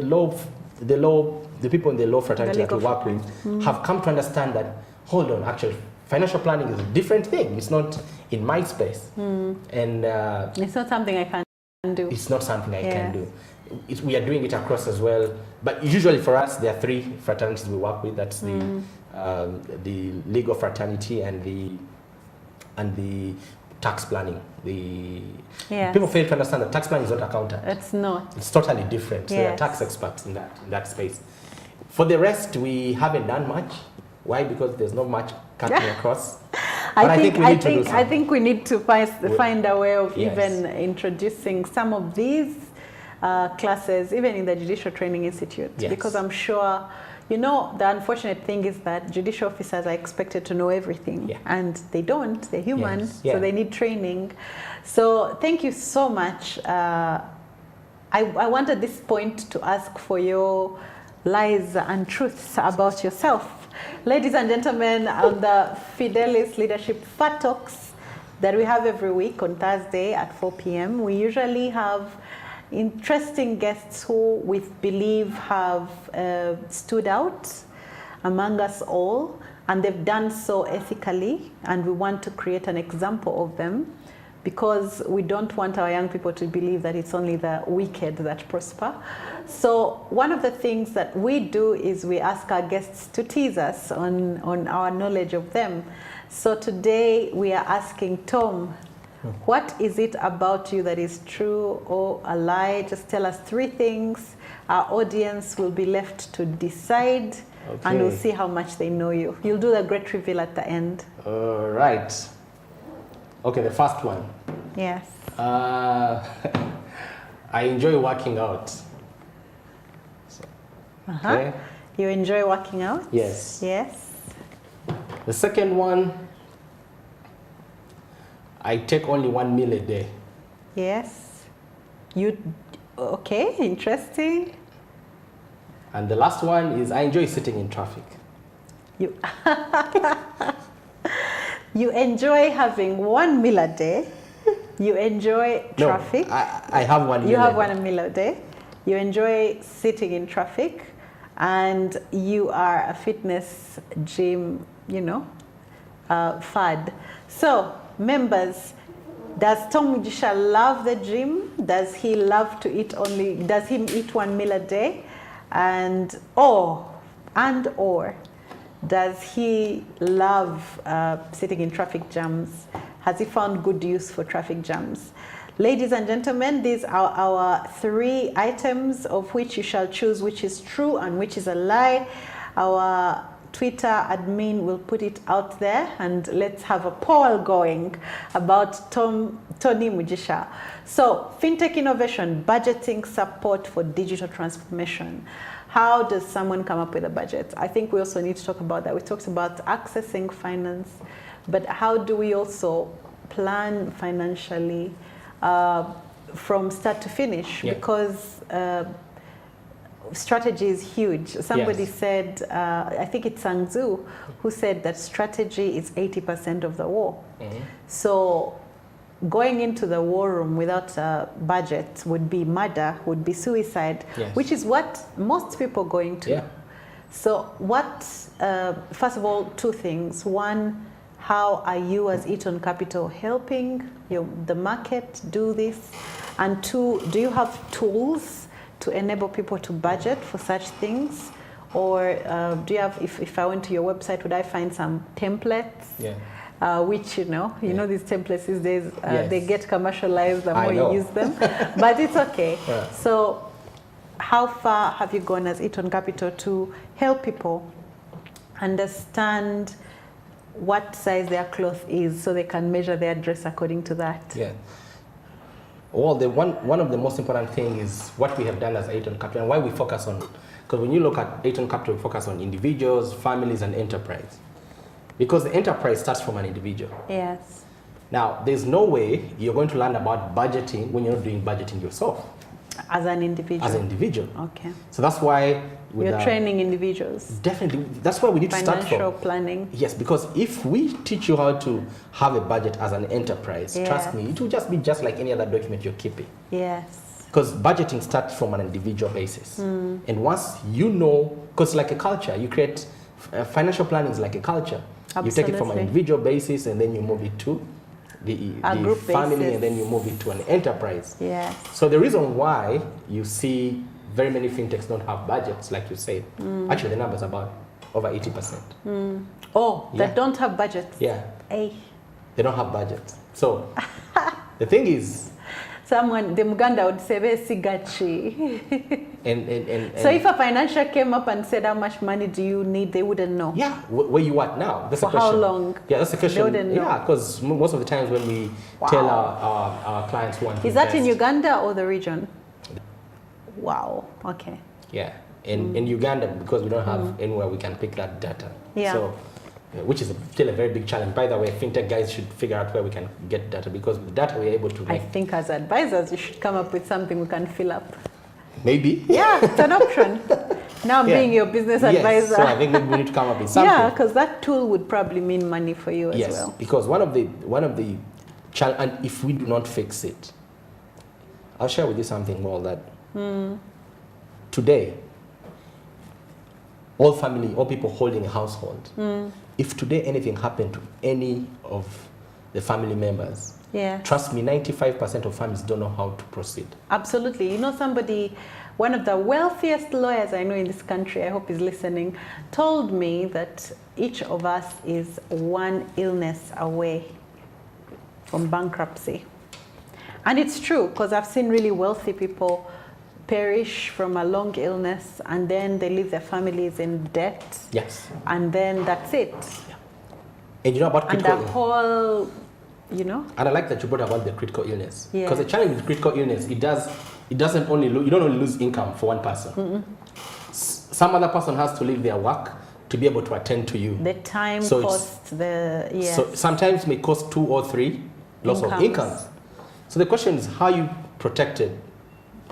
people in the law fraternity that we work with have come to understand that, hold on, actually, financial planning is a different thing. It's not in my space. And it's not something I can do. It's not something I can do. We are doing it across as well. But usually for us, there are 3 fraternities we work with. That's the legal fraternity and the tax planning. People fail to understand that tax planning is not accountant. It's not. It's totally different. They are tax experts in that space. For the rest, we haven't done much. Why? Because there's not much cutting across. I think we need to find a way of even introducing some of these classes, even in the Judicial Training Institute, because I'm sure, the unfortunate thing is that judicial officers are expected to know everything, and they don't. They're human, so they need training. So thank you so much. I want at this point to ask for your lies and truths about yourself. Ladies and gentlemen, on the Fidelis Leadership Fat Talks that we have every week on Thursday at 4 p.m., we usually have interesting guests who we believe have stood out among us all, and they've done so ethically, and we want to create an example of them because we don't want our young people to believe that it's only the wicked that prosper. So one of the things that we do is we ask our guests to tease us on our knowledge of them. So today we are asking Tom, what is it about you that is true or a lie? Just tell us 3 things. Our audience will be left to decide, and we'll see how much they know you. You'll do the great reveal at the end. All right. Okay, the first one. Yes. I enjoy working out. So, okay. You enjoy working out? Yes. Yes. The second one, I take only 1 meal a day. Yes. Okay, interesting. And the last one is I enjoy sitting in traffic. You enjoy having 1 meal a day. You enjoy traffic. No, I have 1 meal. You have 1 meal a day. You enjoy sitting in traffic, and you are a fitness gym, fad. So, members, does Tom Mujisha love the gym? Does he love to eat does he eat 1 meal a day? Or does he love sitting in traffic jams? Has he found good use for traffic jams? Ladies and gentlemen, these are our 3 items of which you shall choose which is true and which is a lie. Our Twitter admin will put it out there, and let's have a poll going about Tony Mujisha. So, Fintech innovation, budgeting support for digital transformation. How does someone come up with a budget? I think we also need to talk about that. We talked about accessing finance, but how do we also plan financially from start to finish? Yeah. Because strategy is huge. Somebody said, I think it's Sang Tzu, who said that strategy is 80% of the war. So going into the war room without a budget would be murder, would be suicide, which is what most people go into. Yeah. So first of all, 2 things. 1, how are you as Eton Capital helping the market do this? And 2, do you have tools to enable people to budget for such things? Or do you have, if I went to your website, would I find some templates? Yeah. Which, these templates these days, they get commercialized the more you use them. But it's okay. Yeah. So how far have you gone as Eton Capital to help people understand what size their cloth is so they can measure their dress according to that? Yeah. Well, one of the most important things is what we have done as Eton Capital and why we focus on, because when you look at Eton Capital, we focus on individuals, families, and enterprise. Because the enterprise starts from an individual. Yes. Now, there's no way you're going to learn about budgeting when you're not doing budgeting yourself. As an individual? As an individual. Okay. So that's why you're training individuals. Definitely. That's why we need to start from. Financial planning. Yes, because if we teach you how to have a budget as an enterprise, trust me, it will just be just like any other document you're keeping. Yes. Because budgeting starts from an individual basis. And once because like a culture, you create, financial planning is like a culture. Absolutely. You take it from an individual basis and then you move it to the family basis. And then you move it to an enterprise. Yes. So the reason why you see very many fintechs don't have budgets, like you said, actually the numbers are about over 80%. That don't have budgets. Yeah. They don't have budgets. So the thing is, the Muganda would say, sigachi. And so if a financier came up and said, how much money do you need, they wouldn't know. Yeah, where you at now? That's For how long? Yeah, that's the question. They wouldn't know. Yeah, because most of the times when we tell our clients who want to Is that in Uganda or the region? Wow, okay. Yeah, in Uganda, because we don't have anywhere we can pick that data. Yeah. So, which is still a very big challenge. By the way, fintech guys should figure out where we can get data, because with data we're able to I think as advisors, you should come up with something we can fill up. Maybe. Yeah, it's an option. Now I'm being your business advisor. So I think we need to come up with something. Yeah, because that tool would probably mean money for you as well. Yes, because one of the and if we do not fix it, I'll share with you something more that today, all people holding a household, if today anything happened to any of the family members, trust me, 95% of families don't know how to proceed. Absolutely. You know, one of the wealthiest lawyers I know in this country, I hope he's listening, told me that each of us is one illness away from bankruptcy. And it's true, because I've seen really wealthy people perish from a long illness, and then they leave their families in debt. Yes. And then that's it. Yeah. And you know about critical illness? And the whole, you know. And I like that you brought about the critical illness. Because the challenge with critical illness, you don't only lose income for one person. Some other person has to leave their work to be able to attend to you. The time cost, So sometimes it may cost 2 or 3 loss of incomes. So the question is, how you protected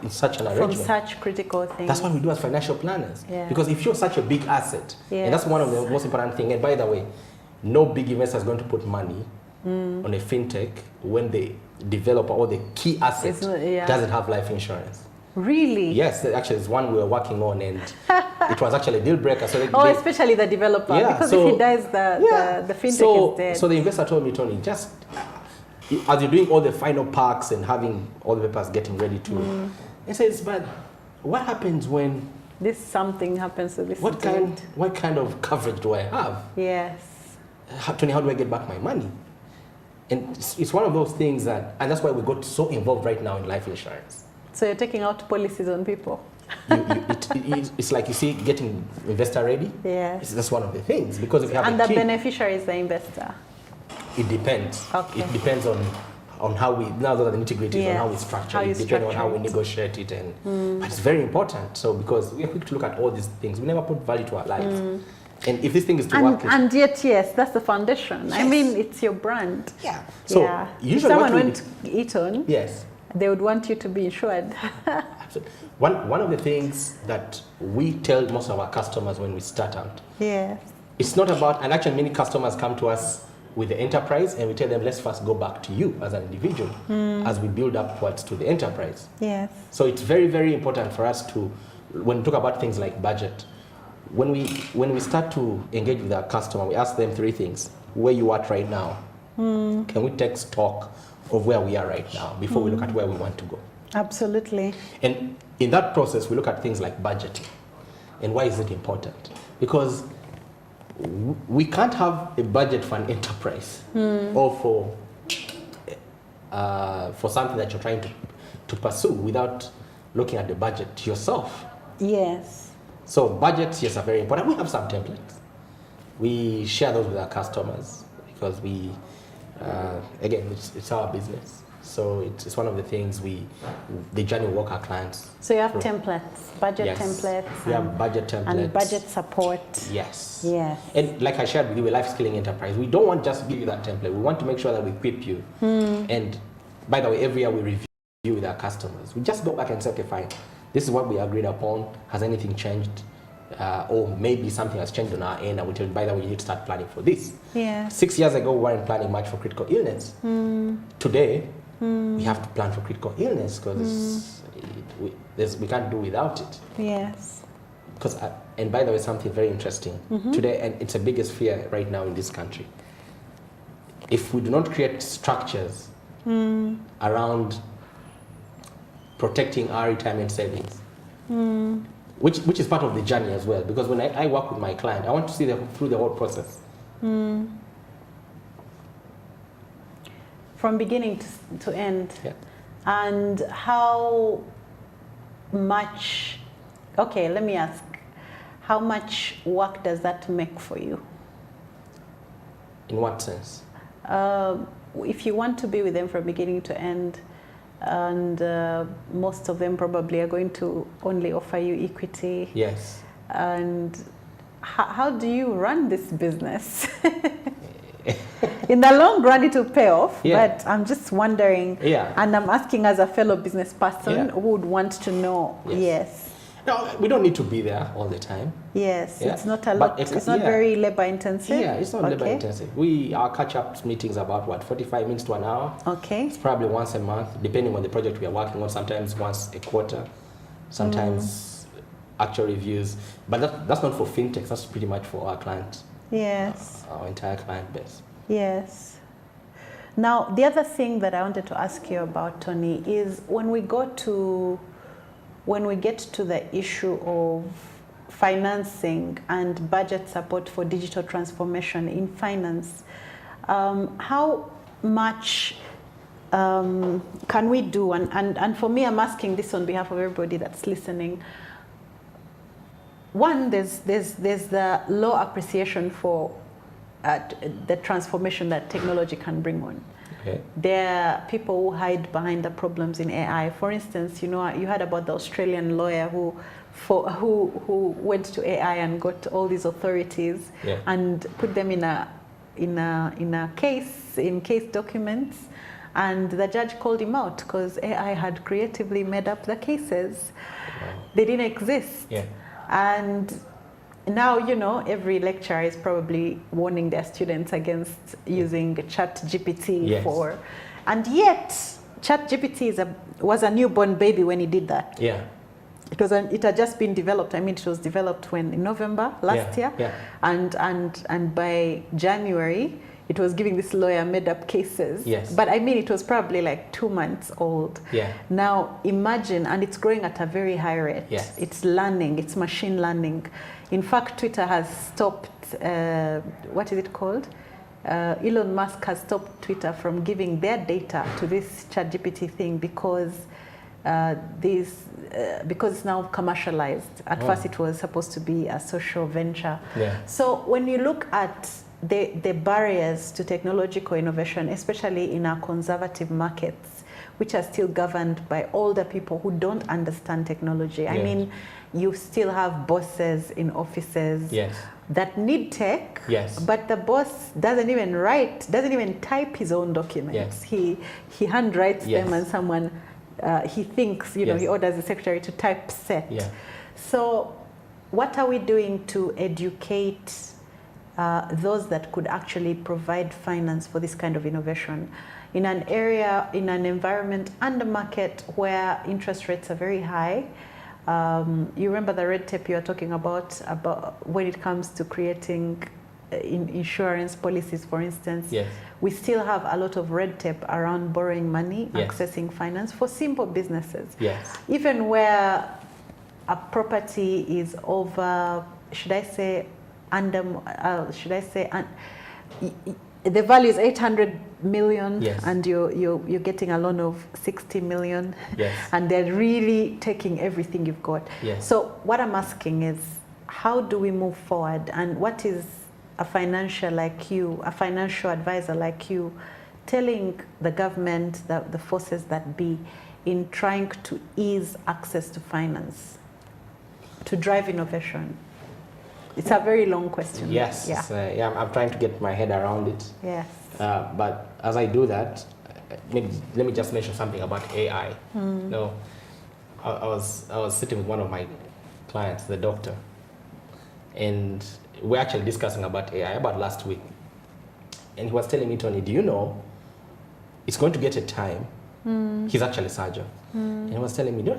in such an arrangement? From such critical things. That's what we do as financial planners. Because if you're such a big asset, and that's one of the most important things, and by the way, no big investor is going to put money on a fintech when the developer or the key asset doesn't have life insurance. Really? Yes, actually it's one we were working on, and it was actually a deal breaker. So especially the developer, because if he dies, the fintech is dead. So the investor told me, Tony, just as you're doing all the final parks and having all the papers getting ready to, he says, but what happens when something happens to this? What kind of coverage do I have? Yes. Tony, how do I get back my money? And it's one of those things and that's why we got so involved right now in life insurance. So you're taking out policies on people. It's like, you see, getting investor ready. Yes. That's one of the things, because if you have and the beneficiary is the investor. It depends. Okay. It depends on how we, now that the nitty-gritty is on how we structure it, depending on how we negotiate it. But it's very important. So because we are quick to look at all these things, we never put value to our lives. And if this thing is to work... And yet, yes, that's the foundation. Yes. I mean, it's your brand. Yeah. So usually if someone went to Eton, yes, they would want you to be insured. Absolutely. One of the things that we tell most of our customers when we start out, it's not about, and actually many customers come to us with the enterprise, and we tell them, let's first go back to you as an individual as we build upwards to the enterprise. Yes. So it's very, very important for us to, when we talk about things like budget, when we start to engage with our customer, we ask them 3 things. Where you are right now? Can we take stock of where we are right now before we look at where we want to go? Absolutely. And in that process, we look at things like budgeting. And why is it important? Because we can't have a budget for an enterprise or for something that you're trying to pursue without looking at the budget yourself. Yes. So budgets, yes, are very important. We have some templates. We share those with our customers because again, it's our business. So it's one of the things the journey we work our clients. So you have templates, budget templates. We have budget templates. And budget support. Yes. Yes. And like I shared with you, a life skilling enterprise, we don't want just to give you that template. We want to make sure that we equip you. And by the way, every year we review with our customers. We just go back and say, okay, fine. This is what we agreed upon. Has anything changed? Or maybe something has changed on our end, and we tell you, by the way, you need to start planning for this. Yeah. 6 years ago, we weren't planning much for critical illness. Today, we have to plan for critical illness because we can't do without it. Yes. Because, and by the way, something very interesting. Today, and it's the biggest fear right now in this country. If we do not create structures around protecting our retirement savings, which is part of the journey as well. Because when I work with my client, I want to see them through the whole process. From beginning to end. Yeah. And how much, okay, let me ask, how much work does that make for you? In what sense? If you want to be with them from beginning to end, and most of them probably are going to only offer you equity. Yes. And how do you run this business? In the long run, it will pay off, but I'm just wondering, and I'm asking as a fellow business person who would want to know, yes. No, we don't need to be there all the time. Yes, Yeah. it's not a lot. It's not very labor intensive. Yeah, it's not labor intensive. Our catch-up meetings about what, 45 minutes to an hour. Okay. It's probably once a month, depending on the project we are working on. Sometimes once a quarter, sometimes actual reviews. But that's not for fintech. That's pretty much for our clients. Yes. Our entire client base. Yes. Now, the other thing that I wanted to ask you about, Tony, is when we get to the issue of financing and budget support for digital transformation in finance, how much can we do? And for me, I'm asking this on behalf of everybody that's listening. One, there's the low appreciation for the transformation that technology can bring on. Okay. There are people who hide behind the problems in AI. For instance, you heard about the Australian lawyer who went to AI and got all these authorities and put them in a case documents, and the judge called him out because AI had creatively made up the cases. Wow. They didn't exist. Yeah. And now, every lecturer is probably warning their students against using ChatGPT for, and yet ChatGPT was a newborn baby when he did that. Yeah. It had just been developed. I mean, it was developed in November last year. Yeah. And by January, it was giving this lawyer made up cases. Yes. But I mean, it was probably like 2 months old. Yeah. Now imagine, and it's growing at a very high rate. Yes. It's learning, it's machine learning. In fact, Twitter has stopped, what is it called? Elon Musk has stopped Twitter from giving their data to this ChatGPT thing because it's now commercialized. At first, it was supposed to be a social venture. Yeah. So when you look at the barriers to technological innovation, especially in our conservative markets, which are still governed by older people who don't understand technology. Yes. I mean, you still have bosses in offices that need tech, but the boss doesn't even type his own documents. He handwrites them, and someone, he thinks, he orders the secretary to typeset. Yeah. So what are we doing to educate those that could actually provide finance for this kind of innovation in an area, in an environment and a market where interest rates are very high? You remember the red tape you were talking about when it comes to creating insurance policies, for instance. Yes. We still have a lot of red tape around borrowing money, accessing finance for simple businesses. Yes. Even where a property is over, the value is 800 million, and you're getting a loan of 60 million, and they're really taking everything you've got. Yes. So what I'm asking is, how do we move forward, and what is a financial advisor like you, telling the government, the forces that be, in trying to ease access to finance, to drive innovation? It's a very long question. Yes. Yeah. I'm trying to get my head around it. Yes. But as I do that, let me just mention something about AI. No, I was sitting with one of my clients, the doctor, and we're actually discussing about AI about last week. And he was telling me, Tony, do you know it's going to get a time? He's actually a surgeon. And he was telling me,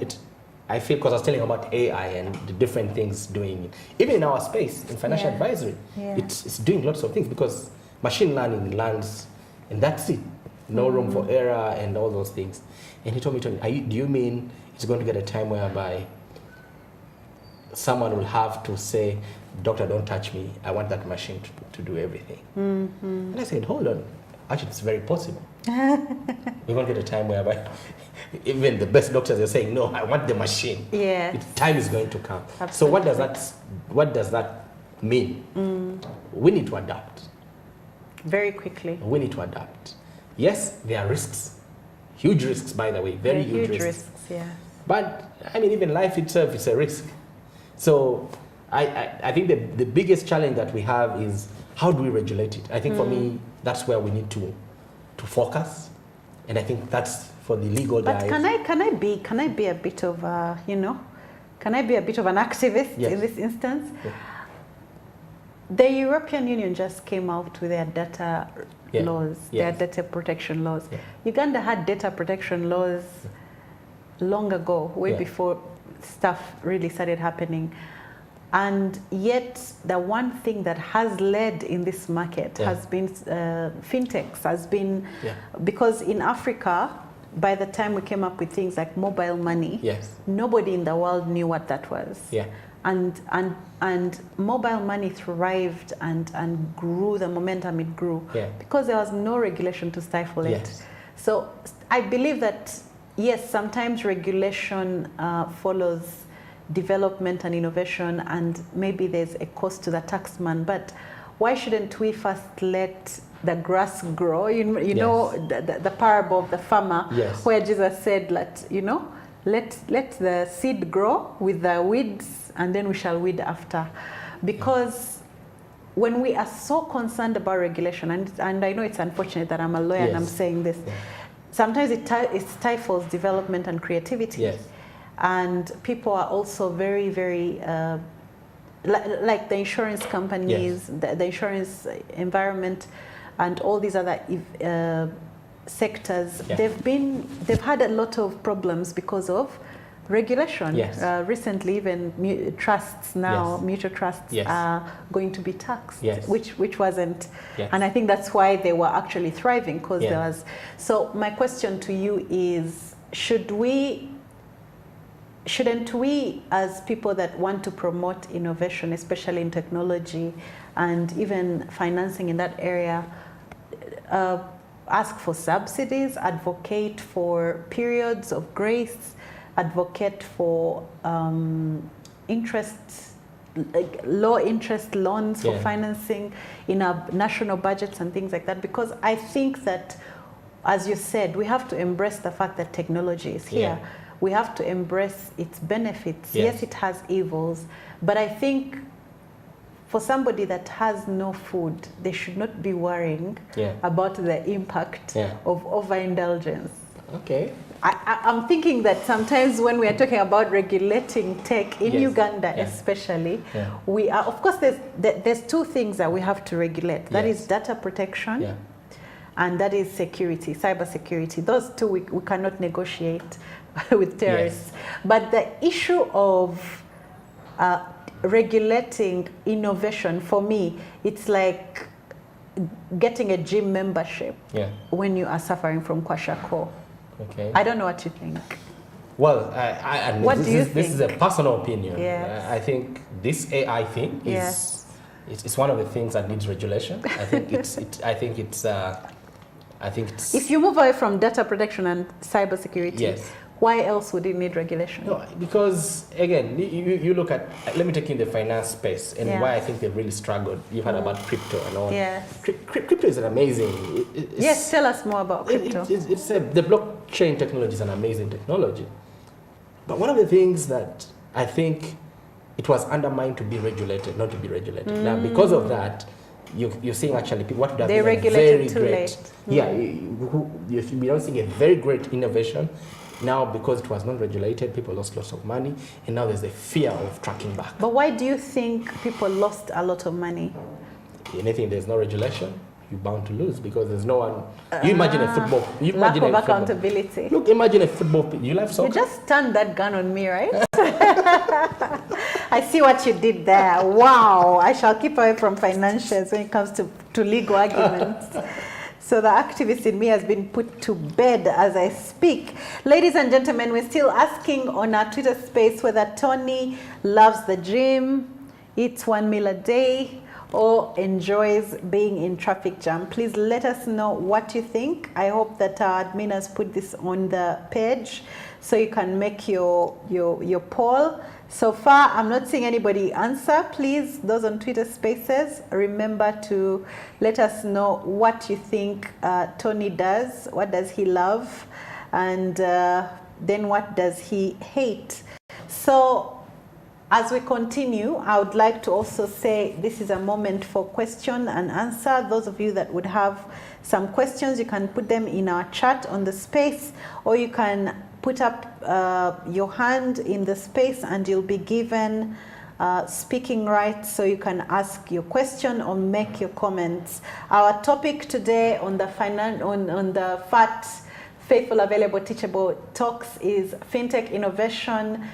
I feel, because I was telling him about AI and the different things doing, even in our space, in financial advisory, it's doing lots of things, because machine learning learns, and that's it. No room for error and all those things. And he told me, Tony, do you mean it's going to get a time whereby someone will have to say, doctor, don't touch me, I want that machine to do everything? And I said, hold on, actually it's very possible. We're going to get a time whereby even the best doctors are saying, no, I want the machine. Yeah. Time is going to come. Absolutely. So what does that mean? We need to adapt. Very quickly. We need to adapt. Yes, there are risks. Huge risks, by the way. Very huge risks. Yeah. But I mean, even life itself is a risk. So I think the biggest challenge that we have is, how do we regulate it? I think for me, that's where we need to focus. And I think that's for the legal guys. But can I be a bit of can I be a bit of an activist in this instance? Yeah. The European Union just came out with their data laws, their data protection laws. Yeah. Uganda had data protection laws long ago, way before stuff really started happening. And yet, the one thing that has led in this market has been fintechs, has been, because in Africa, by the time we came up with things like mobile money, nobody in the world knew what that was. Yeah. And mobile money thrived and grew, the momentum it grew, because there was no regulation to stifle it. So I believe that, yes, sometimes regulation follows development and innovation, and maybe there's a cost to the taxman, but why shouldn't we first let the grass grow? You know, the parable of the farmer, where Jesus said that, you know, let the seed grow with the weeds, and then we shall weed after. Because when we are so concerned about regulation, and I know it's unfortunate that I'm a lawyer and I'm saying this, sometimes it stifles development and creativity. And people are also very, very, like the insurance companies, the insurance environment, and all these other sectors, they've had a lot of problems because of regulation. Recently, even trusts now, mutual trusts are going to be taxed, which wasn't. And I think that's why they were actually thriving, because there was. So my question to you is, shouldn't we, as people that want to promote innovation, especially in technology and even financing in that area, ask for subsidies, advocate for periods of grace, advocate for low interest loans for financing in our national budgets and things like that? Because I think that, as you said, we have to embrace the fact that technology is here. We have to embrace its benefits. Yes, it has evils, but I think for somebody that has no food, they should not be worrying about the impact of overindulgence. Okay. I'm thinking that sometimes when we are talking about regulating tech in Uganda, especially, we are, of course, there's two things that we have to regulate. That is data protection, and that is security, cyber security. Those two we cannot negotiate with terrorists. But the issue of regulating innovation, for me, it's like getting a gym membership when you are suffering from kwashiorkor. Okay. I don't know what you think. Well, what do you think? This is a personal opinion. I think this AI thing is it's one of the things that needs regulation. I think it's. If you move away from data protection and cybersecurity, why else would it need regulation? No, because again, you look at, let me take you in the finance space and why I think they've really struggled. You've heard about crypto and all. Crypto is an amazing. Tell us more about crypto. The blockchain technology is an amazing technology. But one of the things that I think it was undermined to be regulated, not to be regulated. Now, because of that, you're seeing actually what would have been a very great. We're seeing a very great innovation. Now, because it was not regulated, people lost lots of money, and now there's a fear of tracking back. But why do you think people lost a lot of money? Anything there's no regulation, you're bound to lose, because there's no one. You imagine a football. Lack of accountability. Look, imagine a football. You love soccer. You just turned that gun on me, right? I see what you did there. Wow. I shall keep away from financials when it comes to legal arguments. So the activist in me has been put to bed as I speak. Ladies and gentlemen, we're still asking on our Twitter space whether Tony loves the gym, eats 1 meal a day, or enjoys being in traffic jam. Please let us know what you think. I hope that our admin has put this on the page so you can make your poll. So far, I'm not seeing anybody answer. Please, those on Twitter Spaces, remember to let us know what you think Tony does. What does he love? And then what does he hate? So as we continue, I would like to also say this is a moment for question and answer. Those of you that would have some questions, you can put them in our chat on the space, or you can put up your hand in the space and you'll be given speaking rights, so you can ask your question or make your comments. Our topic today on the FAT, Faithful, Available, Teachable Talks is Fintech Innovation,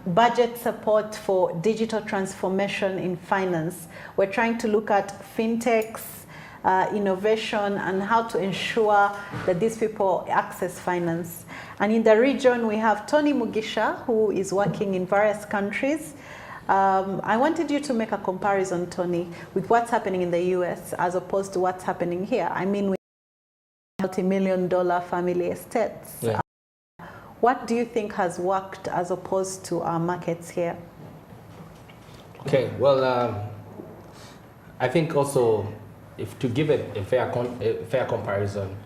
budget support for digital transformation in finance. We're trying to look at fintechs, innovation, and how to ensure that these people access finance. And in the region, we have Tony Mugisha, who is working in various countries. I wanted you to make a comparison, Tony, with what's happening in the US as opposed to what's happening here. I mean, we have multi-million-dollar family estates. Yeah. What do you think has worked as opposed to our markets here? Okay, well, I think also, if to give it a fair comparison,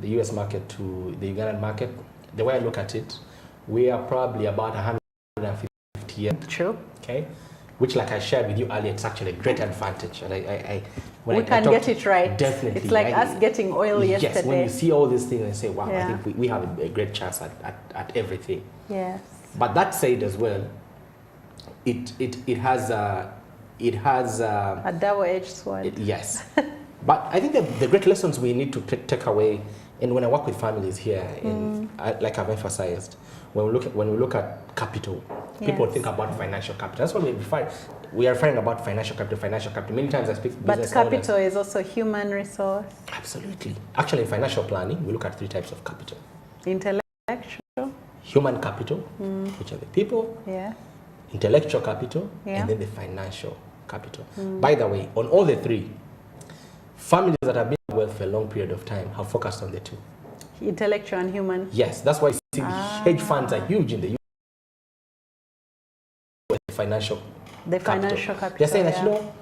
the US market to the Ugandan market, the way I look at it, we are probably about 150 years. True. Okay, which, like I shared with you earlier, it's actually a great advantage. And we can get it right. Definitely. It's like us getting oil yesterday. Yes, when you see all these things and say, wow, Yeah. I think we have a great chance at everything. Yes. But that said as well, it has a double-edged sword. Yes. But I think the great lessons we need to take away, and when I work with families here, like I've emphasized, when we look at capital, people think about financial capital. That's what we are referring about financial capital. Many times I speak to business But capital owners. is also human resource. Absolutely. Actually, in financial planning, we look at 3 types of capital. Intellectual. Human capital, which are the people, Yeah. intellectual capital, Yeah. and then the financial capital. By the way, on all the 3, families that have been wealth for a long period of time have focused on the 2. Intellectual and human. Yes, that's why you see hedge funds are huge in the US. Financial The financial capital. They're saying that, yeah. you know,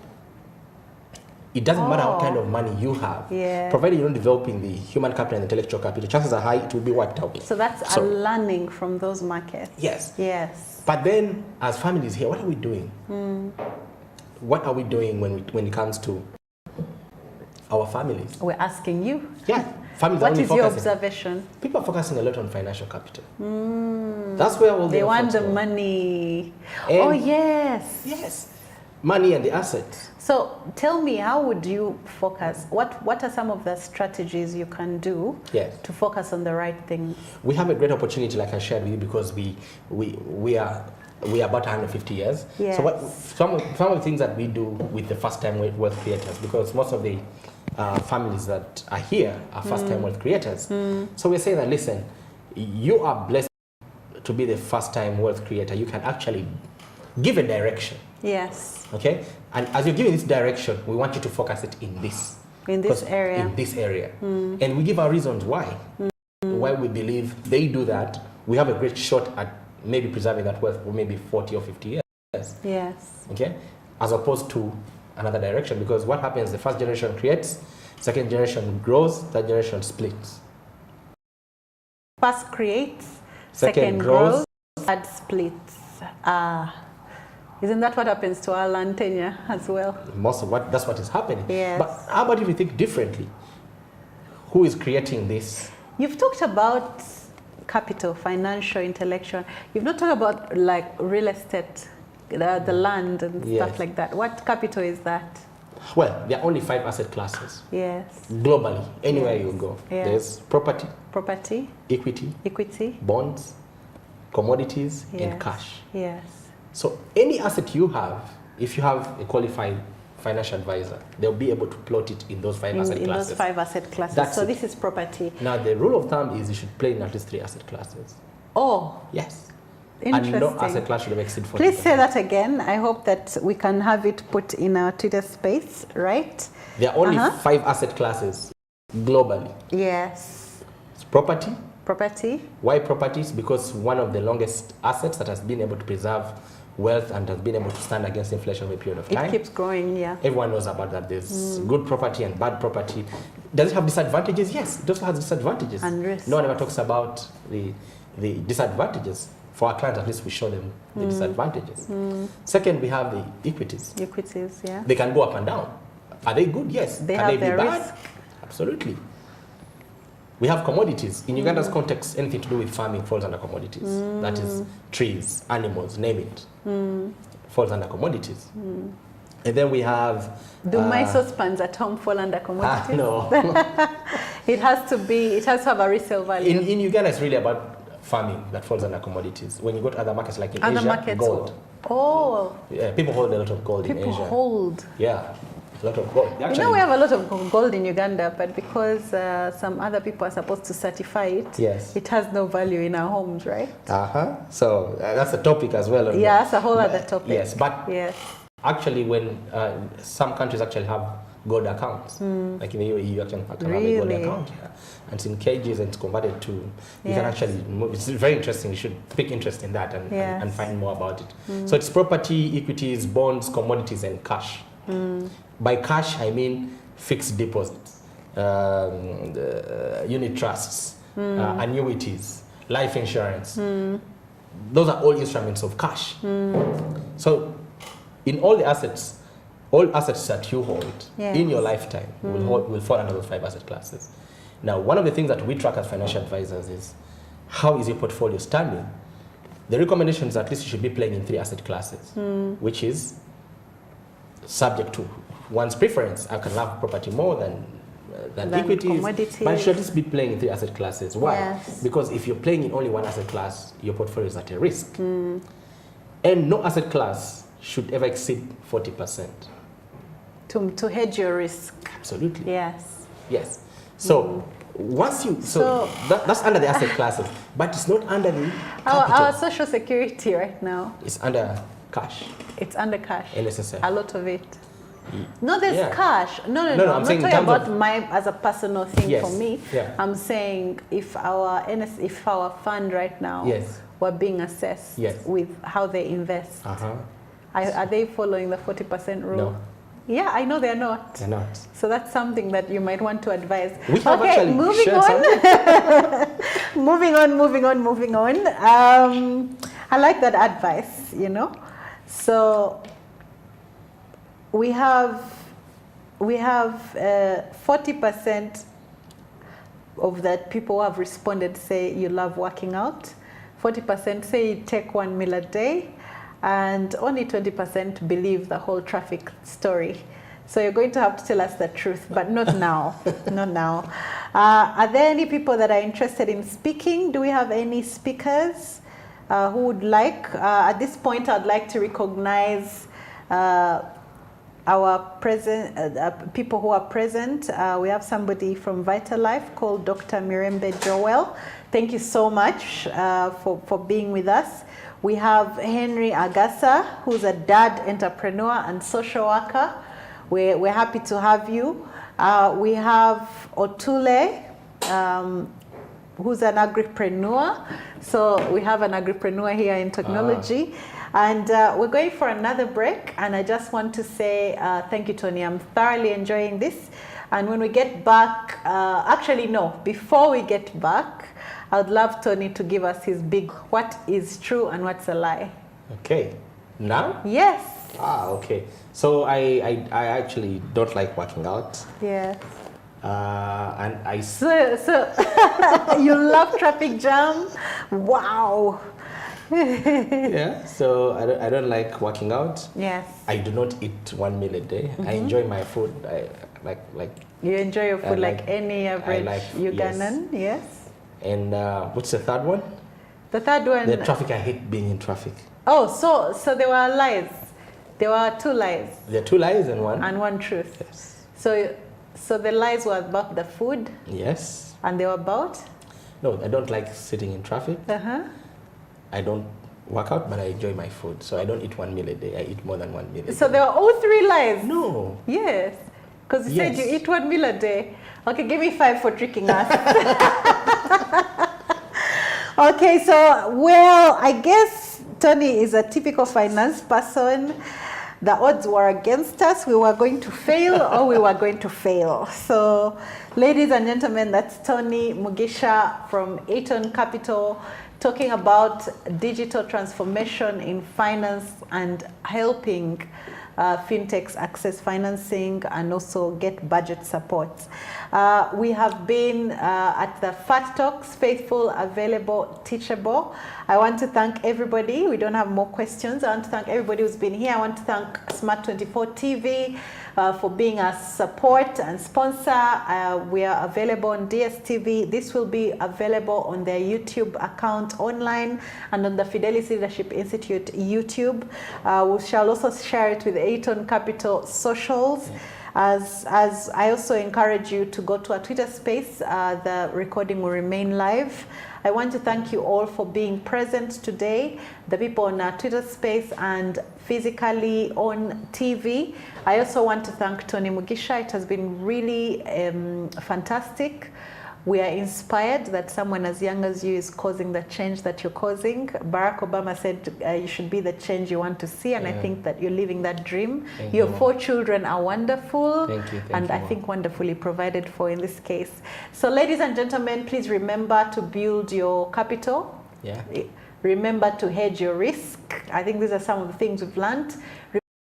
it doesn't matter what kind of money you have, Yeah. provided you're not developing the human capital and intellectual capital, chances are high it will be wiped out. So that's a learning from those markets. Yes. Yes. But then, as families here, what are we doing? What are we doing when it comes to our families? We're asking you. Yeah, families are What only is your focusing. observation? People are focusing a lot on financial capital. That's where all They want efforts the go. money. And- Oh, yes. Yes, money and the assets. So tell me, how would you focus? What are some of the strategies you can do Yes. to focus on the right things? We have a great opportunity, like I shared with you, because we are about 150 years. Yes. So some of the things that we do with the first-time wealth creators, because most of the families that are here are first-time wealth creators. So we're saying that, listen, you are blessed to be the first-time wealth creator. You can actually give a direction. Yes. Okay, and as you're giving this direction, we want you to focus it in this. In this area. In this area. And we give our reasons why. Why we believe they do that. We have a great shot at maybe preserving that wealth for maybe 40 or 50 years. Yes. Okay, as opposed to another direction. Because what happens, the first generation creates, second generation grows, third generation splits. First creates, Second second grows, grows, third splits. Isn't that what happens to our land tenure as well? That's what is happening. Yes. But how about if we think differently? Who is creating this? You've talked about capital, financial, intellectual. You've not talked about like real estate, the land and Yes. stuff like that. What capital is that? Well, there are only 5 asset classes. Yes. Globally, anywhere Yes. you go. Yes. There's property, Property, equity, equity. bonds, commodities, Yes. and cash. Yes. So any asset you have, if you have a qualified financial advisor, they'll be able to plot it in those 5 asset In classes. those 5 asset classes. That's So it. this is property. Now, the rule of thumb is you should play in at least 3 asset classes. Oh, Yes. interesting. And no asset class should exceed 40%. Please say that again. I hope that we can have it put in our Twitter space, right? There are only 5 asset classes globally. Yes. It's property. Property. Why properties? Because one of the longest assets that has been able to preserve wealth and has been able to stand against inflation over a period of time. It keeps growing, yeah. Everyone knows about that. There's good property and bad property. Does it have disadvantages? Yes, it also has disadvantages. And risks. No one ever talks about the disadvantages. For our clients, at least we show them the disadvantages. Second, we have the equities. Equities, yeah. They can go up and down. Are they good? Yes. They Can have they be their bad? risk. Absolutely. We have commodities. In Uganda's context, anything to do with farming falls under commodities. That is trees, animals, name it. Falls under commodities. And then we have... Do my saucepans at home fall under commodities? No. It has to have a resale value. In Uganda, it's really about farming that falls under commodities. When you go to other markets like in Asia, gold. Oh. Yeah, people hold a lot of gold in Asia. People hold. Yeah, a lot of gold. Actually, we have a lot of gold in Uganda, but because some other people are supposed to certify it, yes, it has no value in our homes, right? So that's a topic as well. Yeah, that's a whole other topic. Yes, but actually when some countries actually have gold accounts, like in the UAE, you actually have to have a gold account. Yeah. And it's in cages and it's converted to, you can actually move. It's very interesting. You should pick interest in that and find more about it. So it's property, equities, bonds, commodities, and cash. By cash, I mean fixed deposits, unit trusts, annuities, life insurance. Those are all instruments of cash. So in all the assets, all assets that you hold in your lifetime will fall under those 5 asset classes. Now, one of the things that we track as financial advisors is how is your portfolio standing? The recommendation is at least you should be playing in 3 asset classes, which is subject to one's preference. I can love property more than equities, but you should at least be playing in 3 asset classes. Why? Yes. Because if you're playing in only 1 asset class, your portfolio is at a risk. And no asset class should ever exceed 40%. To hedge your risk. Absolutely. Yes. Yes. So once you that's under the asset classes, but it's not under the capital. Our social security right now. It's under cash. It's under cash. NSSF. A lot of it. No, there's cash. No. I'm not talking about as a personal thing for me. Yeah. I'm saying if our fund right now were being assessed with how they invest, are they following the 40% rule? No. Yeah, I know they're not. They're not. So that's something that you might want to advise. We have actually moving on. moving on. I like that advice, So we have 40% of that people who have responded say you love working out. 40% say you take 1 meal a day. And only 20% believe the whole traffic story. So you're going to have to tell us the truth, but not now. Not now. Are there any people that are interested in speaking? Do we have any speakers who would like? At this point, I'd like to recognize our people who are present. We have somebody from Vitalife called Dr. Mirembe Joel. Thank you so much for being with us. We have Henry Agasa, who's a dad entrepreneur and social worker. We're happy to have you. We have Otule, who's an agripreneur. So we have an agripreneur here in technology. And we're going for another break. And I just want to say thank you, Tony. I'm thoroughly enjoying this. And when we get back, before we get back, I would love Tony to give us his big what is true and what's a lie. Okay. Now? Yes. Okay. So I actually don't like working out. Yes. And I... So you love traffic jam? Wow. Yeah, so I don't like working out. Yes. I do not eat 1 meal a day. I enjoy my food. I like. You enjoy your food like any average Ugandan? Yes. And what's the third one? The third one. The traffic. I hate being in traffic. Oh, so there were lies. There were 2 lies. There are 2 lies and one truth. Yes. So the lies were about the food. Yes. And they were about? No, I don't like sitting in traffic. I don't work out, but I enjoy my food. So I don't eat 1 meal a day. I eat more than 1 meal a day. So there were all 3 lies? No. Yes. Because you said you eat 1 meal a day. Okay, give me 5 for tricking us. Okay, so, I guess Tony is a typical finance person. The odds were against us. We were going to fail or we were going to fail. So, ladies and gentlemen, that's Tony Mugisha from Eton Capital talking about digital transformation in finance and helping fintechs access financing and also get budget support. We have been at the Fat Talks, faithful, available, teachable. I want to thank everybody. We don't have more questions. I want to thank everybody who's been here. I want to thank Smart24 TV for being a support and sponsor. We are available on DSTV. This will be available on their YouTube account online and on the Fidelis Leadership Institute YouTube. We shall also share it with Aton Capital socials. Yeah. As I also encourage you to go to our Twitter space, the recording will remain live. I want to thank you all for being present today, the people on our Twitter space and physically on TV. I also want to thank Tony Mugisha. It has been really fantastic. We are inspired that someone as young as you is causing the change that you're causing. Barack Obama said you should be the change you want to see, and I think that you're living that dream. Your 4 children are wonderful, and I think wonderfully provided for in this case. So ladies and gentlemen, please remember to build your capital. Yeah. Remember to hedge your risk. I think these are some of the things we've learned.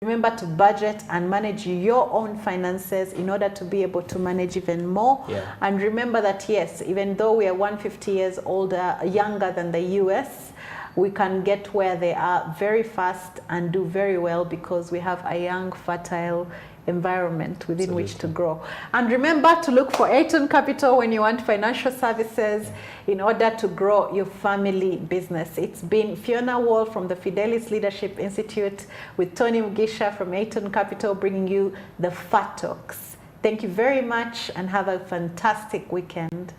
Remember to budget and manage your own finances in order to be able to manage even more. Yeah. And remember that, yes, even though we are 150 years older, younger than the US, we can get where they are very fast and do very well because we have a young, fertile environment within which to grow. And remember to look for Aton Capital when you want financial services in order to grow your family business. It's been Fiona Wall from the Fidelis Leadership Institute with Tony Mugisha from Aton Capital bringing you the Fat Talks. Thank you very much and have a fantastic weekend.